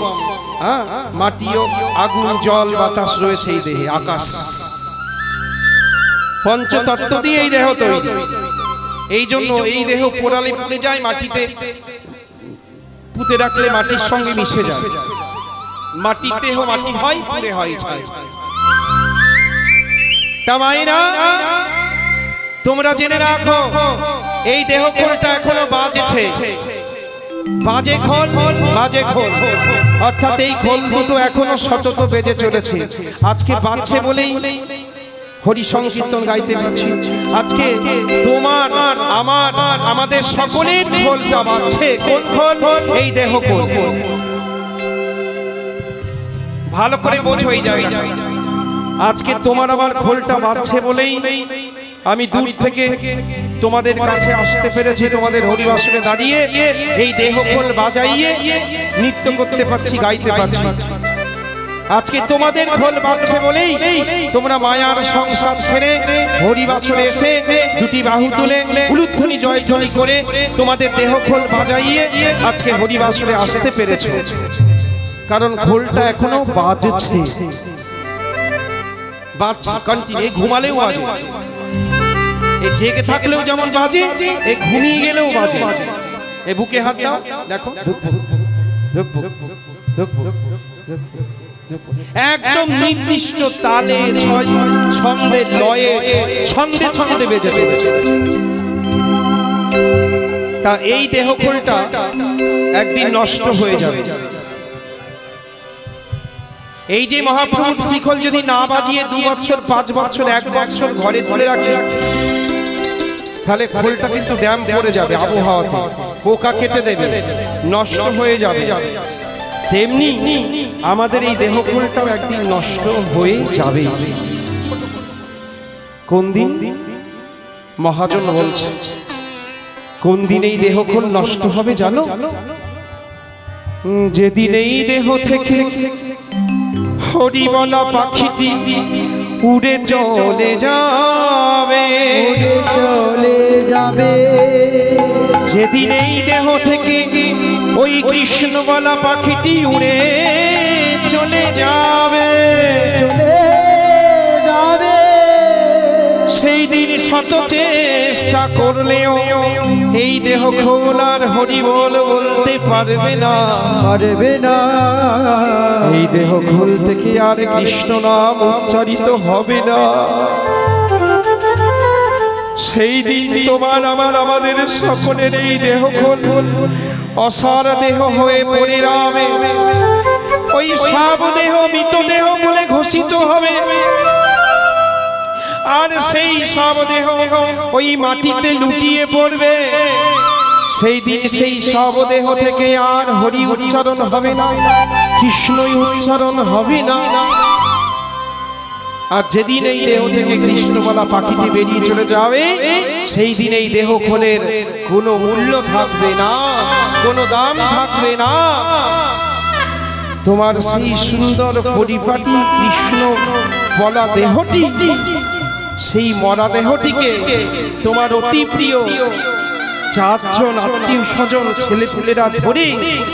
মাটিও আগুন জল বাতাস রয়েছে এই দেহে আকাশ পঞ্চতত্ত্ব দিয়ে এই দেহ তৈরি এই জন্য এই দেহ পোড়ালে পুড়ে যায় মাটিতে পুঁতে রাখলে মাটির সঙ্গে মিশে যায় মাটির দেহ মাটি হয় পুড়ে হয় তা মায়েরা তোমরা জেনে রাখো এই দেহ খোলটা এখনো বাজছে বাজে খোল বাজে খোল অর্থাৎ এই খোল দুটো এখনো সতত বেজে চলেছে আজকে বাজছে বলেই হরি সংকীর্তন গাইতে পারছি আজকে তোমার আমার আমাদের সকলের খোলটা বাজছে কোন খোল এই দেহ খোল ভালো করে বোঝো এই জায়গা আজকে তোমার আমার খোলটা বাজছে বলেই আমি দূর থেকে তোমাদের কাছে আসতে পেরেছি তোমাদের হরিবাসনে দাঁড়িয়ে এই দেহ খোল বাজাইয়ে নৃত্য করতে পারছি গাইতে পারছি আজকে তোমাদের খোল বাজছে বলেই তোমরা মায়ার সংসার ছেড়ে হরিবাসনে এসে দুটি বাহু তুলে উলুধ্বনি জয়ধ্বনি করে তোমাদের দেহ খোল বাজাইয়ে আজকে হরিবাসনে আসতে পেরেছো কারণ খোলটা এখনো বাজছে বাজছে কন্টিনিউ ঘুমালেও বাজে এই জেগে থাকলেও যেমন বাজে এই ঘুমিয়ে গেলেও বাজে এই বুকে হাত দাও দেখো একদম নির্দিষ্ট তালে ছন্দে লয়ে ছন্দে ছন্দে বেজে বেজে তা এই দেহ খোলটা একদিন নষ্ট হয়ে যাবে এই যে মহাপ্রভুর শ্রীখোল যদি না বাজিয়ে 2 বছর 5 বছর 1 বছর ঘরে ধরে রাখে তাহলে খোলটা কিন্তু ড্যাম পড়ে যাবে আবহাওয়াতে পোকা কেটে দেবে নষ্ট হয়ে যাবে তেমনি আমাদের এই দেহ খোলটাও একদিন নষ্ট হয়ে যাবে কোন দিন মহাজন বলছে কোন দিন এই দেহ খোল নষ্ট হবে জানো যেদিন এই দেহ থেকে হরি বলা পাখিটি উড়ে চলে যাবে, উড়ে চলে যাবে। যেদিন এই দেহ থেকে ওই কৃষ্ণ বলা পাখিটি উড়ে চলে যাবে, চলে যাবে। সেই দিন শত চেষ্টা করলেও এই দেহ খোলার হরি বল বলতে পারবে না, পারবে না। এই দেহ খোল থেকে আর কৃষ্ণ নাম উচ্চারিত হবে না। সেই দিন তোমার আমার আমাদের সকলের এই দেহ খোল অসার দেহ হয়ে পরিণামে ওই সব দেহ মৃত দেহ বলে ঘোষিত হবে। আর সেই সব দেহ ওই মাটিতে লুটিয়ে পড়বে। সেই দিন সেই সব দেহ থেকে আর হরি উচ্চারণ হবে না, কৃষ্ণই উচ্চারণ হবে না। আর যেদিন এই দেহ থেকে কৃষ্ণ বলা পাখিটি বেরিয়ে চলে যাবে, সেই দিন এই দেহ খোলের কোনো মূল্য থাকবে না, কোনো দাম থাকবে না। তোমার সেই সুন্দর পরিপাটি কৃষ্ণ বলা দেহটি, সেই মরা দেহটিকে তোমার অতি প্রিয় চারজন আত্মীয় স্বজন ছেলে পুলেরা ধরে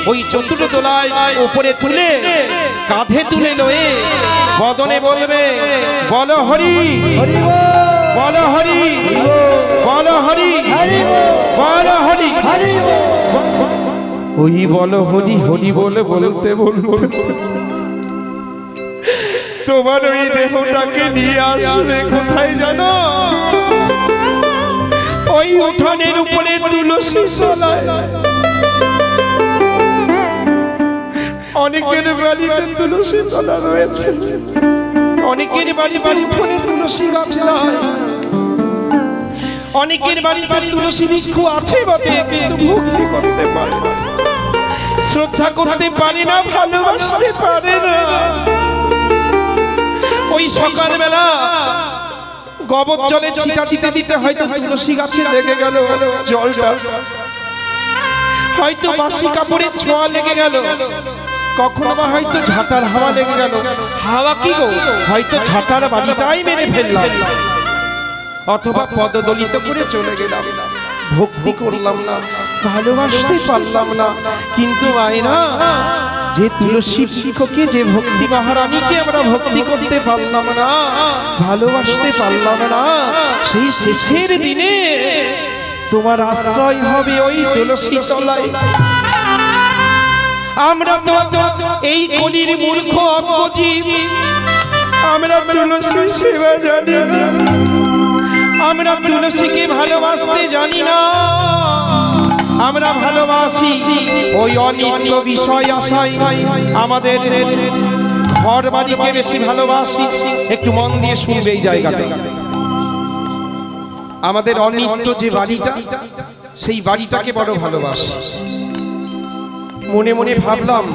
ওই চতুর দোলায় উপরে তুলে কাঁধে তুলে লয়ে বদনে বলবে বল হরি, হরি বল হরি, বল হরি, বল হরি, হরি। ওই বল হরি হরি বলে বলতে বলতে তোমার ওই দেহটাকে নিয়ে আসবে কোথায় জানো? ওই উঠানের উপরে তুলসী তলায়। অনেকের বাড়িতে তুলসী তলা রয়েছে, অনেকের বাড়িতে উঠোনে তুলসী গাছ নাই, অনেকের বাড়িতে তুলসী বৃক্ষ আছে বটে, কিন্তু ভক্তি করতে পারে না, শ্রদ্ধা করতে পারে না, ভালোবাসতে পারে না। ওই সকালবেলা গোবর জলে ছিটা দিতে দিতে হয়তো তুলসী গাছে লেগে গেল জলটা, হয়তো বাসি কাপড়ের ছোঁয়া লেগে গেল, কখনো বা হয়তো ঝাঁটার হাওয়া লেগে গেল। হাওয়া কি গো, হয়তো ঝাঁটার বাড়িটাই মেরে ফেললাম, অথবা পদদলিত করে চলে গেলাম, ভক্তি করলাম না, ভালোবাসতে পারলাম না। কিন্তু মায়েরা, যে তুলসী বৃক্ষকে, যে ভক্তি মহারানীকে আমরা ভক্তি করতে পারলাম না, ভালোবাসতে পারলাম না, সেই শেষের দিনে তোমার আশ্রয় হবে ওই তুলসী তলায়। আমরা তো এই কলির মূর্খ অজ্ঞজীব, আমরা তুলসী সেবা জানি না, আমরা তুলসীকে ভালোবাসতে জানি না। আমরা ভালোবাসি ওই অনিত্য বিষয় আশায়, আমাদের ঘর বাড়িকে বেশি ভালোবাসি। একটু মন দিয়ে শুনবে এই জায়গাটা, আমাদের অনিত্য যে বাড়িটা, সেই বাড়িটাকে বড় ভালোবাসি। মনে মনে ভাবলাম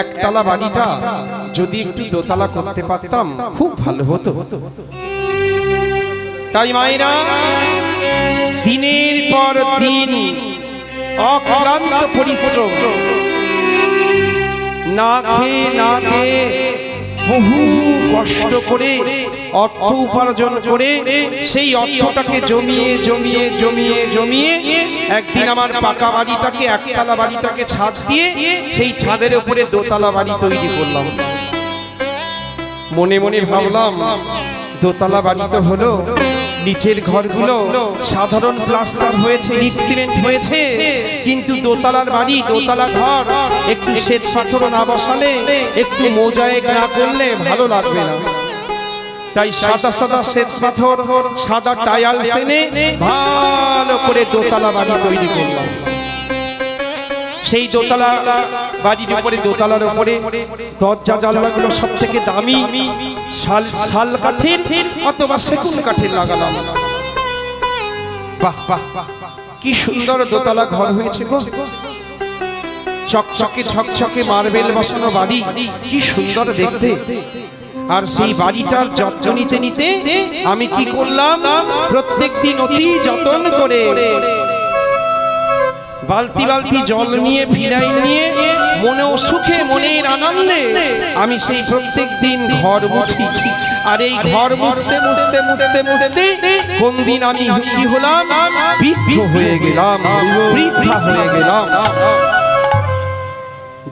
একতলা বাড়িটা যদি একটু দোতলা করতে পারতাম খুব ভালো হতো। তাই মায়েরা দিনের পর দিন অক্লান্ত পরিশ্রম, না খেয়ে না খেয়ে বহু কষ্ট করে অর্থ উপার্জন করে সেই অর্থটাকে জমিয়ে জমিয়ে জমিয়ে জমিয়ে একদিন আমার পাকা বাড়িটাকে, একতলা বাড়িটাকে ছাদ দিয়ে সেই ছাদের উপরে দোতলা বাড়ি তৈরি করলাম। মনে মনে ভাবলাম দোতলা বাড়ি তো হলো, নিচের ঘরগুলো সাধারণ প্লাস্টার হয়েছে, ইট সিমেন্ট হয়েছে, কিন্তু দোতলার বাড়ি, দোতলা ঘর একটু শ্বেত পাথর না বসালে, একটু মোজায়েক না করলে ভালো লাগবে না। তাই সাদা সাদা শ্বেত পাথর, সাদা টাইলস এনে ভালো করে দোতলা বাড়ি তৈরি করলাম। সেই দোতলা বাড়ির উপরে, দোতলার উপরে দরজা জানলাগুলো সব থেকে দামি শাল কাঠের অথবা সেগুন কাঠের লাগালাম। বাহ বাহ, কি সুন্দর দোতলা ঘর হয়েছে গো, চকচকে ঝকঝকে মার্বেল বসানো বাড়ি, কি সুন্দর দেখতে। আর সেই বাড়িটার যত্ন নিতে নিতে আমি কি করলাম, প্রত্যেক দিন অতি যত্ন করে বালতি বালতি জল নিয়ে ফিনাইল নিয়ে মনেও সুখে মনের আনন্দে আমি সেই প্রত্যেক দিন ঘর মুছি। আর এই ঘর মুছতে মুছতে মুছতে মুছতে কোন দিন আমি কি হলাম, বৃদ্ধ হয়ে গেলাম, বৃদ্ধা হয়ে গেলাম।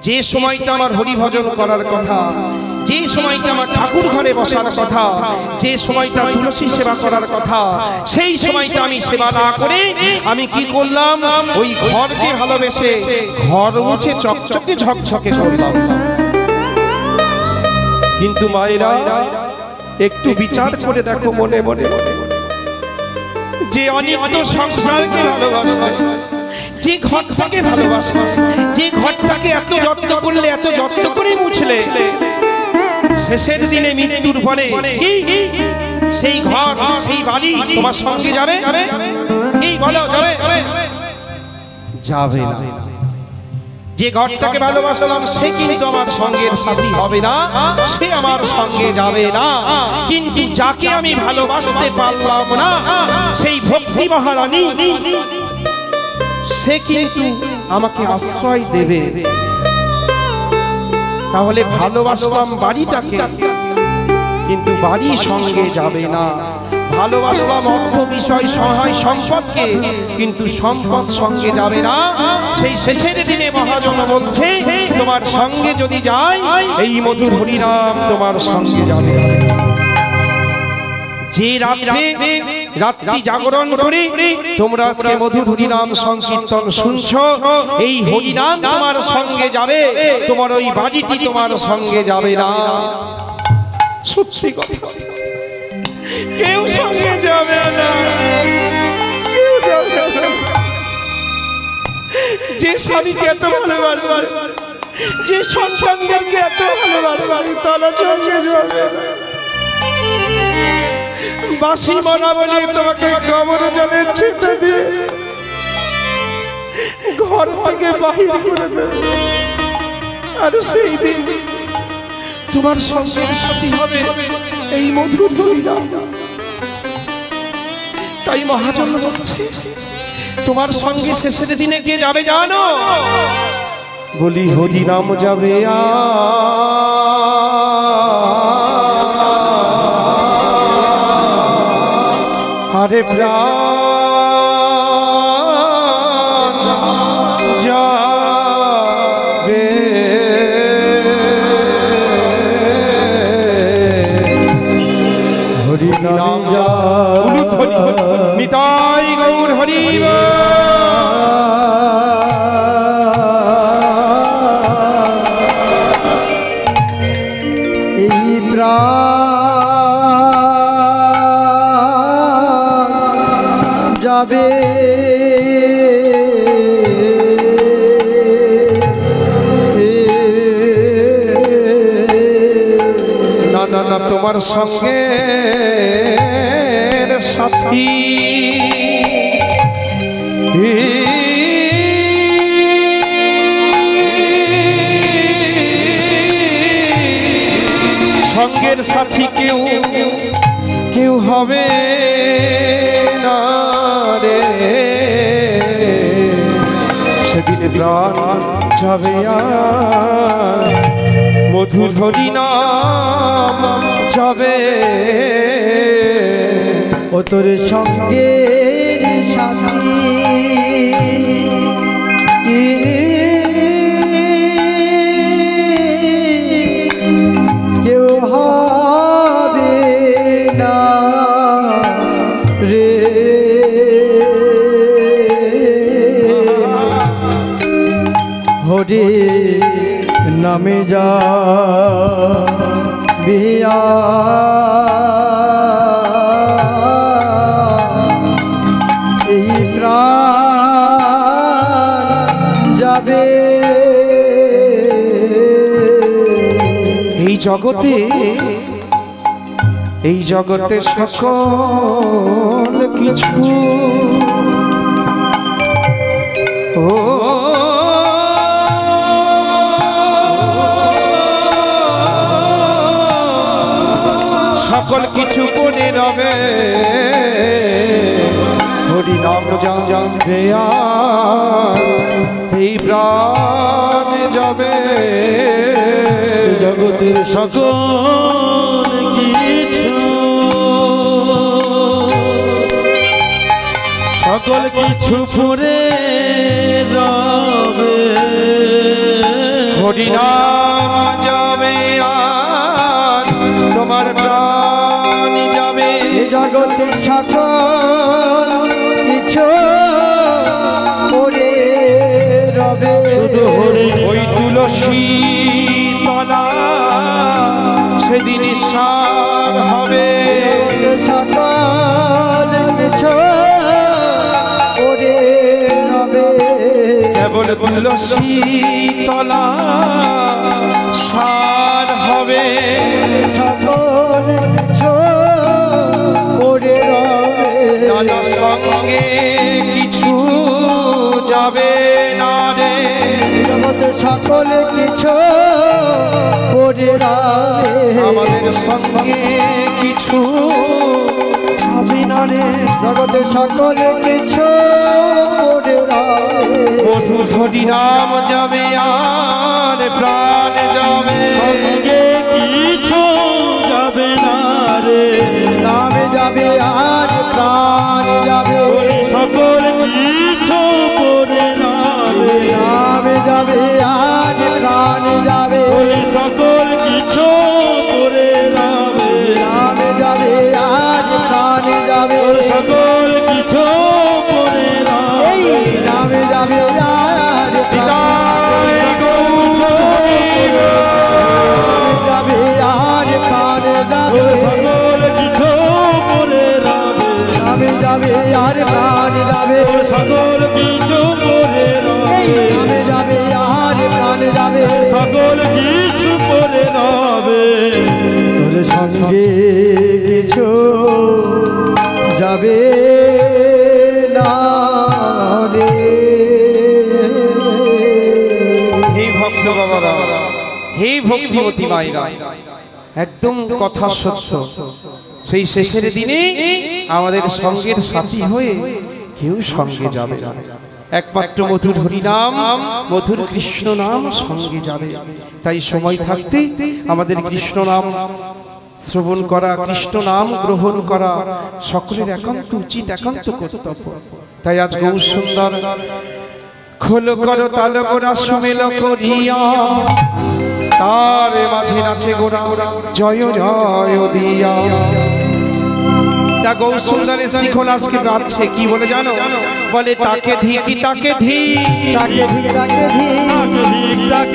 যে সময়টা আমার হরিভজন করার কথা, যে সময়টা আমার ঠাকুর ঘরে বসার কথা, যে সময়টা তুলসী সেবা করার কথা, সেই সময়টা আমি সেবা না করে আমি কি করলাম, ওই ঘরকে ভালোবেসে ঘর মুছে চকচকে ঝকঝকে করলাম। কিন্তু মায়েরা একটু বিচার করে দেখো মনে মনে, যে অনিত্য সংসারকে ভালোবাসে, যে ঘরটাকে ভালোবাসে, যে ঘরটাকে এত যত্ন করলে, এত যত্ন করে মুছলে, শেষের দিনে মৃত্যুর পরে সেই ঘর সেই বাড়ি তোমার সঙ্গে যাবে? এই বলো যাবে? যাবে না। যে ঘরটাকে ভালোবাসলাম সে কিন্তু আমার সঙ্গের সাথী হবে না, সে আমার সঙ্গে যাবে না। কিন্তু যাকে আমি ভালোবাসতে পারলাম না, সেই ভক্তি মহারানী, সে কিন্তু আমাকে আশ্রয় দেবে। তাহলে ভালোবাসলাম বাড়িটাকে, কিন্তু বাড়ি সঙ্গে যাবে না। ভালোবাসলাম অর্থ বিষয় সহায় সম্পদকে, কিন্তু সম্পদ সঙ্গে যাবে না। সেই শেষের দিনে মহাজন বলছে, তোমার সঙ্গে যদি যায় এই মধুর হরিনাম তোমার সঙ্গে যাবে। যে রাত্রি জাগরণ করে তোমরা আজকে মধুর হরিনাম সংকীর্তন শুনছো, এই হরিনাম তোমার সঙ্গে যাবে, তোমার ওই বাড়িটি তোমার সঙ্গে যাবে না। সত্যি কথা, কেউ সঙ্গে যাবে না, কেউ যাবে না। যে স্বামীকে এত ভালোবাসবে, যে সন্তানদেরকে এত ভালোবাসবে, তারা সঙ্গে যাবে না। বাসি মনা বলে তোমাকে কবরে জলে ছিটে দিয়ে ঘর থেকে বাহির করে দেবে। আর সেই দিন তোমার সঙ্গের সাথী হবে এই মধুর হরিনাম। তাই মহাজন বলছে, তোমার সঙ্গে শেষের দিনে কে যাবে জানো? বলি হরিনাম যাবে। আরে প্রাণ যাবে, হরিনাম যাবে, নিতাই গৌর হরি। এই প্রাণ যাবে, না না না, তোমার সঙ্গে সাথী সঙ্গের সাথী কেউ কেউ হবে না রে। সেদিন প্রাণ যাবে আর মধুর হরিনাম যাবে। ও তোর সঙ্গের সাথী কেউ হবে না রে। হরি নামে যা বিয়া এই প্রাণ যাবে। এই জগতে, এই জগতে সকল কিছু ও সকল কিছু পড়ে রবে। হরি নাম যাবে আর এই প্রাণ যাবে জগতের সকল কিছু সকল কিছু পরে রবে হরি নাম যাবে আর তোমার প্রাণ যাবে জগতে সকল কিছু পড়ে রবে শুধু হরি ওই তুলসী তলা সেদিন সার হবে সকল কিছু পড়ে রবে কেবল তুলসী তলা সার হবে সকল কিছু পড়ে রবে দাদা সঙ্গে কিছু যাবে না রে জগতে সকল কিছু পড়ে রবে আমাদের সঙ্গে কিছু যাবে না রে জগতে সকল কিছু পড়ে রবে মধুর হরি নাম যাবে আর প্রাণ যাবে সঙ্গে কিছু যাবে না রে নামে যাবে আজ প্রাণ যাবে সকল কিছু পরে নামে নামে যাবে আজ প্রাণ যাবে সকল কিছু পরে নামে নামে যাবে আজ প্রাণ যাবে সকল কিছু পরে এই নামে যাবে আজ নিতাই গৌর যাবে আজ প্রাণ যাবে সকল কিছু পরে নামে নামে যাবে আর প্রাণ যাবে সকল কিছু পরে এই নামে যাবে আর প্রাণ যাবে সকল কিছু পরে নামে তোর সঙ্গে কিছু যাবে না রে হে ভক্ত বাবারা হে ভক্তিমতী মায়েরা একদম কথা সত্য সেই শেষের দিনে আমাদের সঙ্গের সাথী হয়ে কেউ সঙ্গে যাবে না একমাত্র মধুর হরিনাম মধুর কৃষ্ণ নাম সঙ্গে যাবে তাই সময় থাকতে আমাদের কৃষ্ণ নাম শ্রবণ করা কৃষ্ণ নাম গ্রহণ করা সকলের একান্ত উচিত একান্ত কর্তব্য তাই আজ গৌর সুন্দর খোলো করো তাল গোরা সুমেল করিয়া তার মাঝে নাচে গোরা জয় জয় দিয়া তা গৌর সুন্দরের শ্রীখোল আজকে গাচ্ছে কি বলে জানো বলে তাকে ধিকি তাকে ধি তাকে ধিক তাকে ধিক তাকে ধিক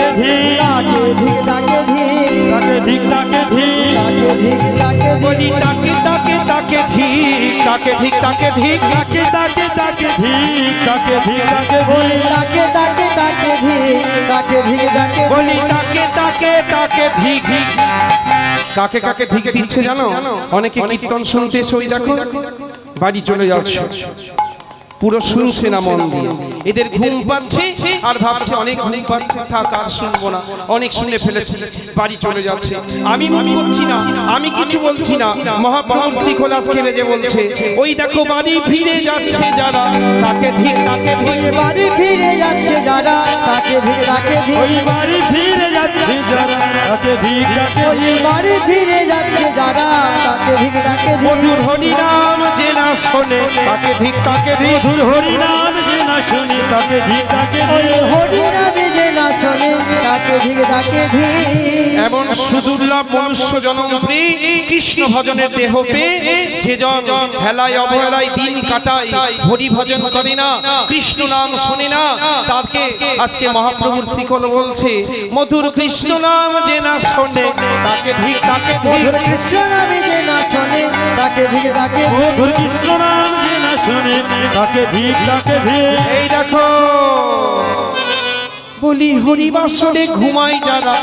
তাকে ধিক তাকে ধিক তাকে ধিক তাকে ধিক তাকে ধিক তাকে ধিক বলি তাকে তাকে তাকে ধিক তাকে ধিক তাকে ধিক তাকে তাকে তাকে ধিক তাকে ধিক তাকে বলি তাকে তাকে তাকে ধিক তাকে ধিক তাকে বলি তাকে তাকে তাকে ধিক কাকে কাকে ধিক দিচ্ছে জানো অনেকে কীর্তন শুনতে সই দেখো বাড়ি চলে যাচ্ছে পুরো শুনছে না মন দিয়ে এদের ঘুম পাচ্ছে আর ভাবছে অনেক ঘুম পাচ্ছে থাক আর শুনবো না অনেক শুনে ফেলেছি বাড়ি চলে যাচ্ছে আমি মনে করছি না আমি কিছু বলছি না মহাপ্রভুর শ্রীখোল আজকে বেজে বলছে ওই দেখো বাড়ি ফিরে যাচ্ছে যারা তাকে ধিক তাকে ধিক বাড়ি ফিরে যাচ্ছে যারা তাকে ধিক তাকে ওই ধিক বাড়ি ফিরে যাচ্ছে যারা তাকে ধিক তাকে ওই বাড়ি ফিরে যাচ্ছে যারা তাকে ধিক তাকে ধিক মধুর হরিনাম যে না শোনে তাকে ধিক তাকে ধিক মধুর হরিনাম যে না শুনি তাকে ধিক তাকে ওই ধিক হরিনামে যে না শোনে তাকে ধিক তাকে ধিক এমন সুদুর্লভ মনুষ্য জনম কৃষ্ণ ভজনের দেহ পেয়ে যে জন হেলায় অবহেলায় দিন কাটায় হরি ভজন করে না কৃষ্ণ নাম শোনে না তাকে আজকে মহাপ্রভুর শ্রীখোল বলছে মধুর কৃষ্ণ নাম যে না শোনে তাকে ধিক তাকে ধিক মধুর কৃষ্ণ নামে যে না শোনে তাকে ধিক তাকে ধিক মধুর কৃষ্ণ নাম যে না শুনি তাকে ধিক তাকে ধিক এই দেখো বলি হরিবাসরে ঘুমাই যারা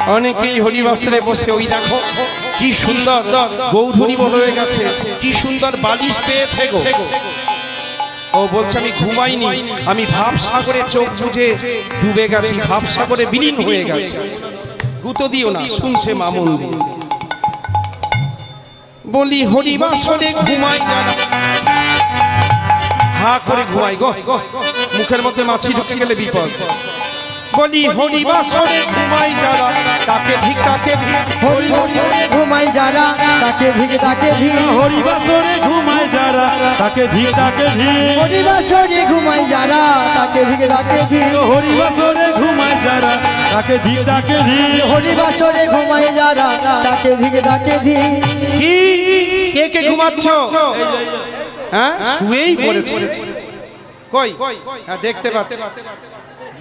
অনেকেই হরিবাসরে বসে ওই দেখো কি সুন্দর গৌধুরী হয়ে গেছে কি সুন্দর বালিশ পেয়েছে গো ও বলছে আমি ঘুমাইনি আমি ভাবসাগরে চোখ বুজে ডুবে গেছি ভাবসাগরে বিলীন হয়ে গেছে গুতো দিও না শুনছে মামুন বলি হরিবাসরে ঘুমাই যারা হা করে ঘুমাই গো, মুখের মধ্যে মাছি ঢুকে গেলে বিপদ। বলি হরি বাসরে ঘুমাই যারা তাকে ধিক তাকে ধিক, হরি বাসরে ঘুমাই যারা তাকে ধিক তাকে ধিক, হরি বাসরে ঘুমায় যারা তাকে ধিক তাকে ধিক, হরি বাসরে ঘুমাই যারা তাকে ধিক তাকে ধিক, হরি বাসরে ঘুমায় যারা তাকে ধিক তাকে ধিক। হরি বাসরে ঘুমাই যারা তাকে ধিক তাকে ধিক। কি কে কে ঘুমাচ্ছ? হ্যাঁ শুয়েই পড়েছে। কই হ্যাঁ দেখতে পাচ্ছি।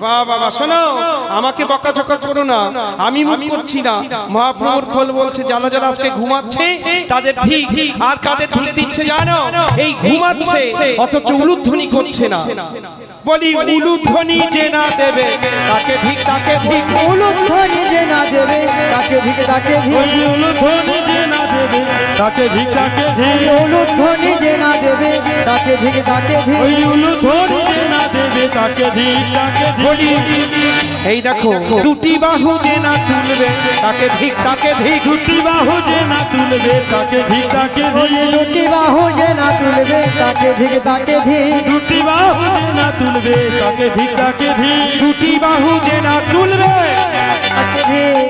বাহ বাবা শোনো, আমাকে বকাঝকা করো না, আমি মুখ করছি না। মহাপ্রভুর খোল বলছে যারা যারা আজকে ঘুমাচ্ছে তাদের ঠিক, আর কাদের ঠিক দিচ্ছে জানো? এই ঘুমাচ্ছে অথচ উলুধ্বনি করছে না। বলি উলুধ্বনি যে না দেবে তাকে ঠিক তাকে ঠিক, উলুধ্বনি যে না দেবে তাকে ধিক তাকে ধিক, ওই উলুধ্বনি যে না দেবে তাকে ধিক তাকে ধিক, উলুধ্বনি যে না দেবে তাকে ধিক তাকে ধিক। ওই উলুধ্বনি যে না দেবে তাকে ধিক তাকে ধিক। বলি এই দেখো দুটি বাহু যে না তুলবে তাকে ধিক তাকে ধিক, দুটি বাহু যে না তুলবে তাকে ধিক তাকে ধিক, দুটি বাহু যে না তুলবে তাকে ধিক তাকে ধিক, দুটি বাহু যে না তুলবে তাকে ধিক তাকে ধিক। দুটি বাহু যে না তুলবে তাকে ধিক।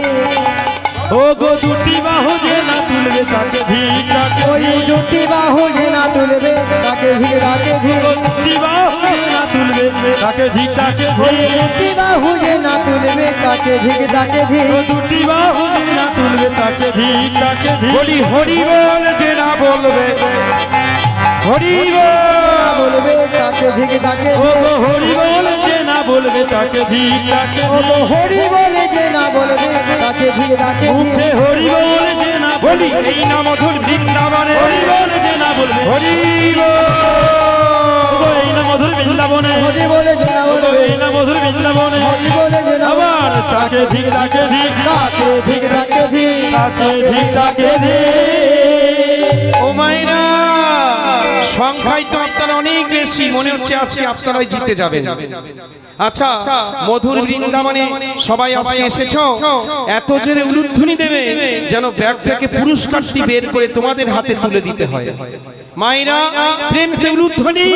ও গো দুটি বাহু যে না তুলবে তাকে ধিক তাকে ওই ধিক, দুটি বাহু যে না তুলবে তাকে ধিক তাকে ধিক, ও দুটি বাহু যে না তুলবে তাকে ধিক তাকে ওই ধিক, দুটি বাহু যে না তুলবে তাকে ধিক তাকে ধিক। ও দুটি বাহু যে না তুলবে তাকে ধিক তাকে ধিক। বলি হরি বল যে না বলবে, হরি বল বলবে তাকে ধিক তাকে ও ধিক, গো হরি বল যে না বলবে তাকে ধিক তাকে ও ধিক, হরি বলে যে না বলবে তাকে ধিক তাকে ধিক। মুখে হরি বল যে না বলি বলবে, এই না মধুর বৃন্দাবনে হরি বল যে না বলবে, হরি ও গো এই না মধুর বৃন্দাবনে, হরি বলে যে না ও গো বলবে, এই না মধুর বৃন্দাবনে, হরি বলে যে না আবার তাকে ধিক তাকে ধিক, তাকে ধিক তাকে ধিক, তাকে ধিক তাকে ধিক। ও মাইরা সংখ্যায় তো আপনারা অনেক বেশি, মনে হচ্ছে আজকে আপনারাই জিতে যাবেন। আচ্ছা মধুর বৃন্দাবনে সবাই আজকে এসেছো, এত জোরে উলুধ্বনি দেবে যেন ব্যাগ থেকে পুরস্কারটি বের করে তোমাদের হাতে তুলে দিতে হয়। মাইরা প্রেম সে উলুধ্বনি।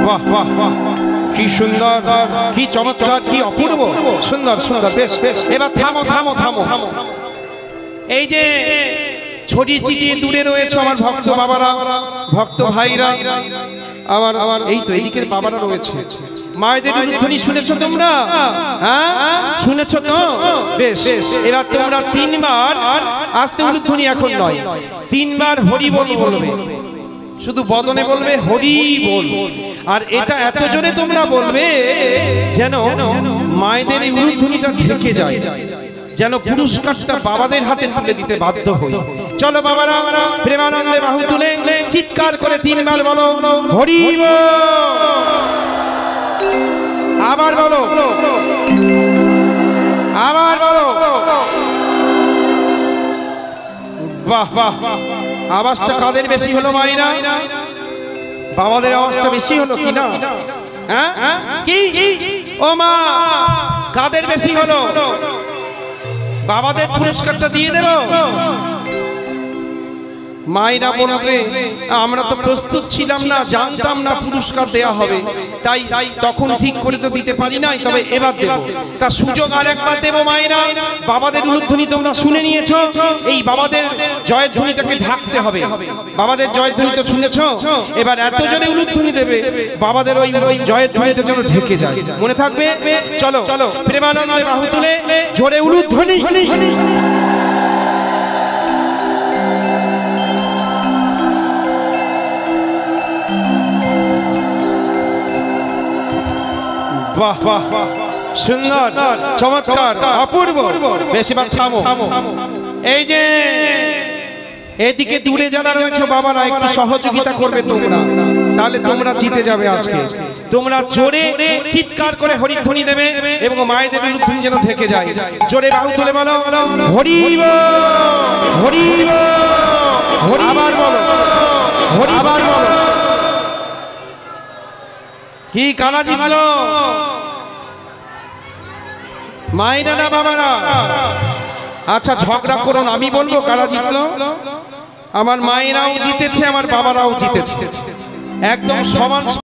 বাহ বাহ বাহ, কি সুন্দর, কি চমৎকার, কি অপূর্ব, সুন্দর সুন্দর, বেশ বেশ। এবার থামো থামো থামো। এই যে ছড়িয়ে ছিটিয়ে দূরে রয়েছে আমার ভক্ত বাবারা, ভক্ত ভাইরা, আমার আমার এই তো এইদিকের বাবারা রয়েছে। মায়েদের উলুধ্বনি শুনেছো তোমরা? হ্যাঁ শুনেছো তো? বেশ, এবার তোমরা তিনবার আস্তে উলুধ্বনি এখন নয়, তিনবার হরি বল বলবে, শুধু বদনে বলবে হরি বল। আর এটা এত জোরে তোমরা বলবে যেন মায়েদের এই উলুধ্বনিটা ঢেকে যায়, যেন পুরস্কারটা বাবাদের হাতে তুলে দিতে বাধ্য হই। চলো বাবারা প্রেমানন্দে বাহু তুলে চিৎকার করে তিনবার বলো হরি বল। আবার বলো, আবার বলো। বাহ বাহ, আওয়াজটা কাদের বেশি হলো মাইরা? বাবাদের আওয়াজটা বেশি হলো কি না? হ্যাঁ কি ও মা, কাদের বেশি হলো? বাবাদের পুরস্কারটা দিয়ে দেব। মায়েরা বলবে আমরা তো প্রস্তুত ছিলাম না, জানতাম না পুরস্কার দেয়া হবে, তাই তখন ঠিক করে তো দিতে পারি নাই, তবে এবার দেব। তা সুযোগ আর একবার দেব মায়েরা। বাবাদের উলুধ্বনি তোমরা শুনে নিয়েছো, এই বাবাদের জয়ধ্বনিটাকে ঢাকতে হবে। বাবাদের জয়ধ্বনি তো শুনেছো, এবার এত জোরে উলুধ্বনি দেবে বাবাদের ওই জয়ধ্বনিটা যেন ঢেকে যায়, মনে থাকবে? চলো চলো প্রেমানন্দে বাহু তুলে জোরে উলুধ্বনি। বাহ বাহ, সুন্দর, চমৎকার, অপূর্ব। বেশিবার থামো। এই যে এদিকে দূরে যারা রয়েছে বাবারা একটু সহযোগিতা করবে তোমরা, তাহলে তোমরা জিতে যাবে আজকে। তোমরা জোরে চিৎকার করে হরিধ্বনি দেবে এবং মায়েদের উলুধ্বনি যেন ঢেকে যায়। জোরে বাহু তুলে বলো হরি বল, হরি বল, আবার বলো হরি, আবার বলো। কি কানা জিতলো? মায়েরা না বাবারা? আচ্ছা ঝগড়া করুন, আমি বলবো কারা জিতলো। আমার মায়েরাও জিতেছে, আমার বাবারাও জিতেছে, একদম সমান।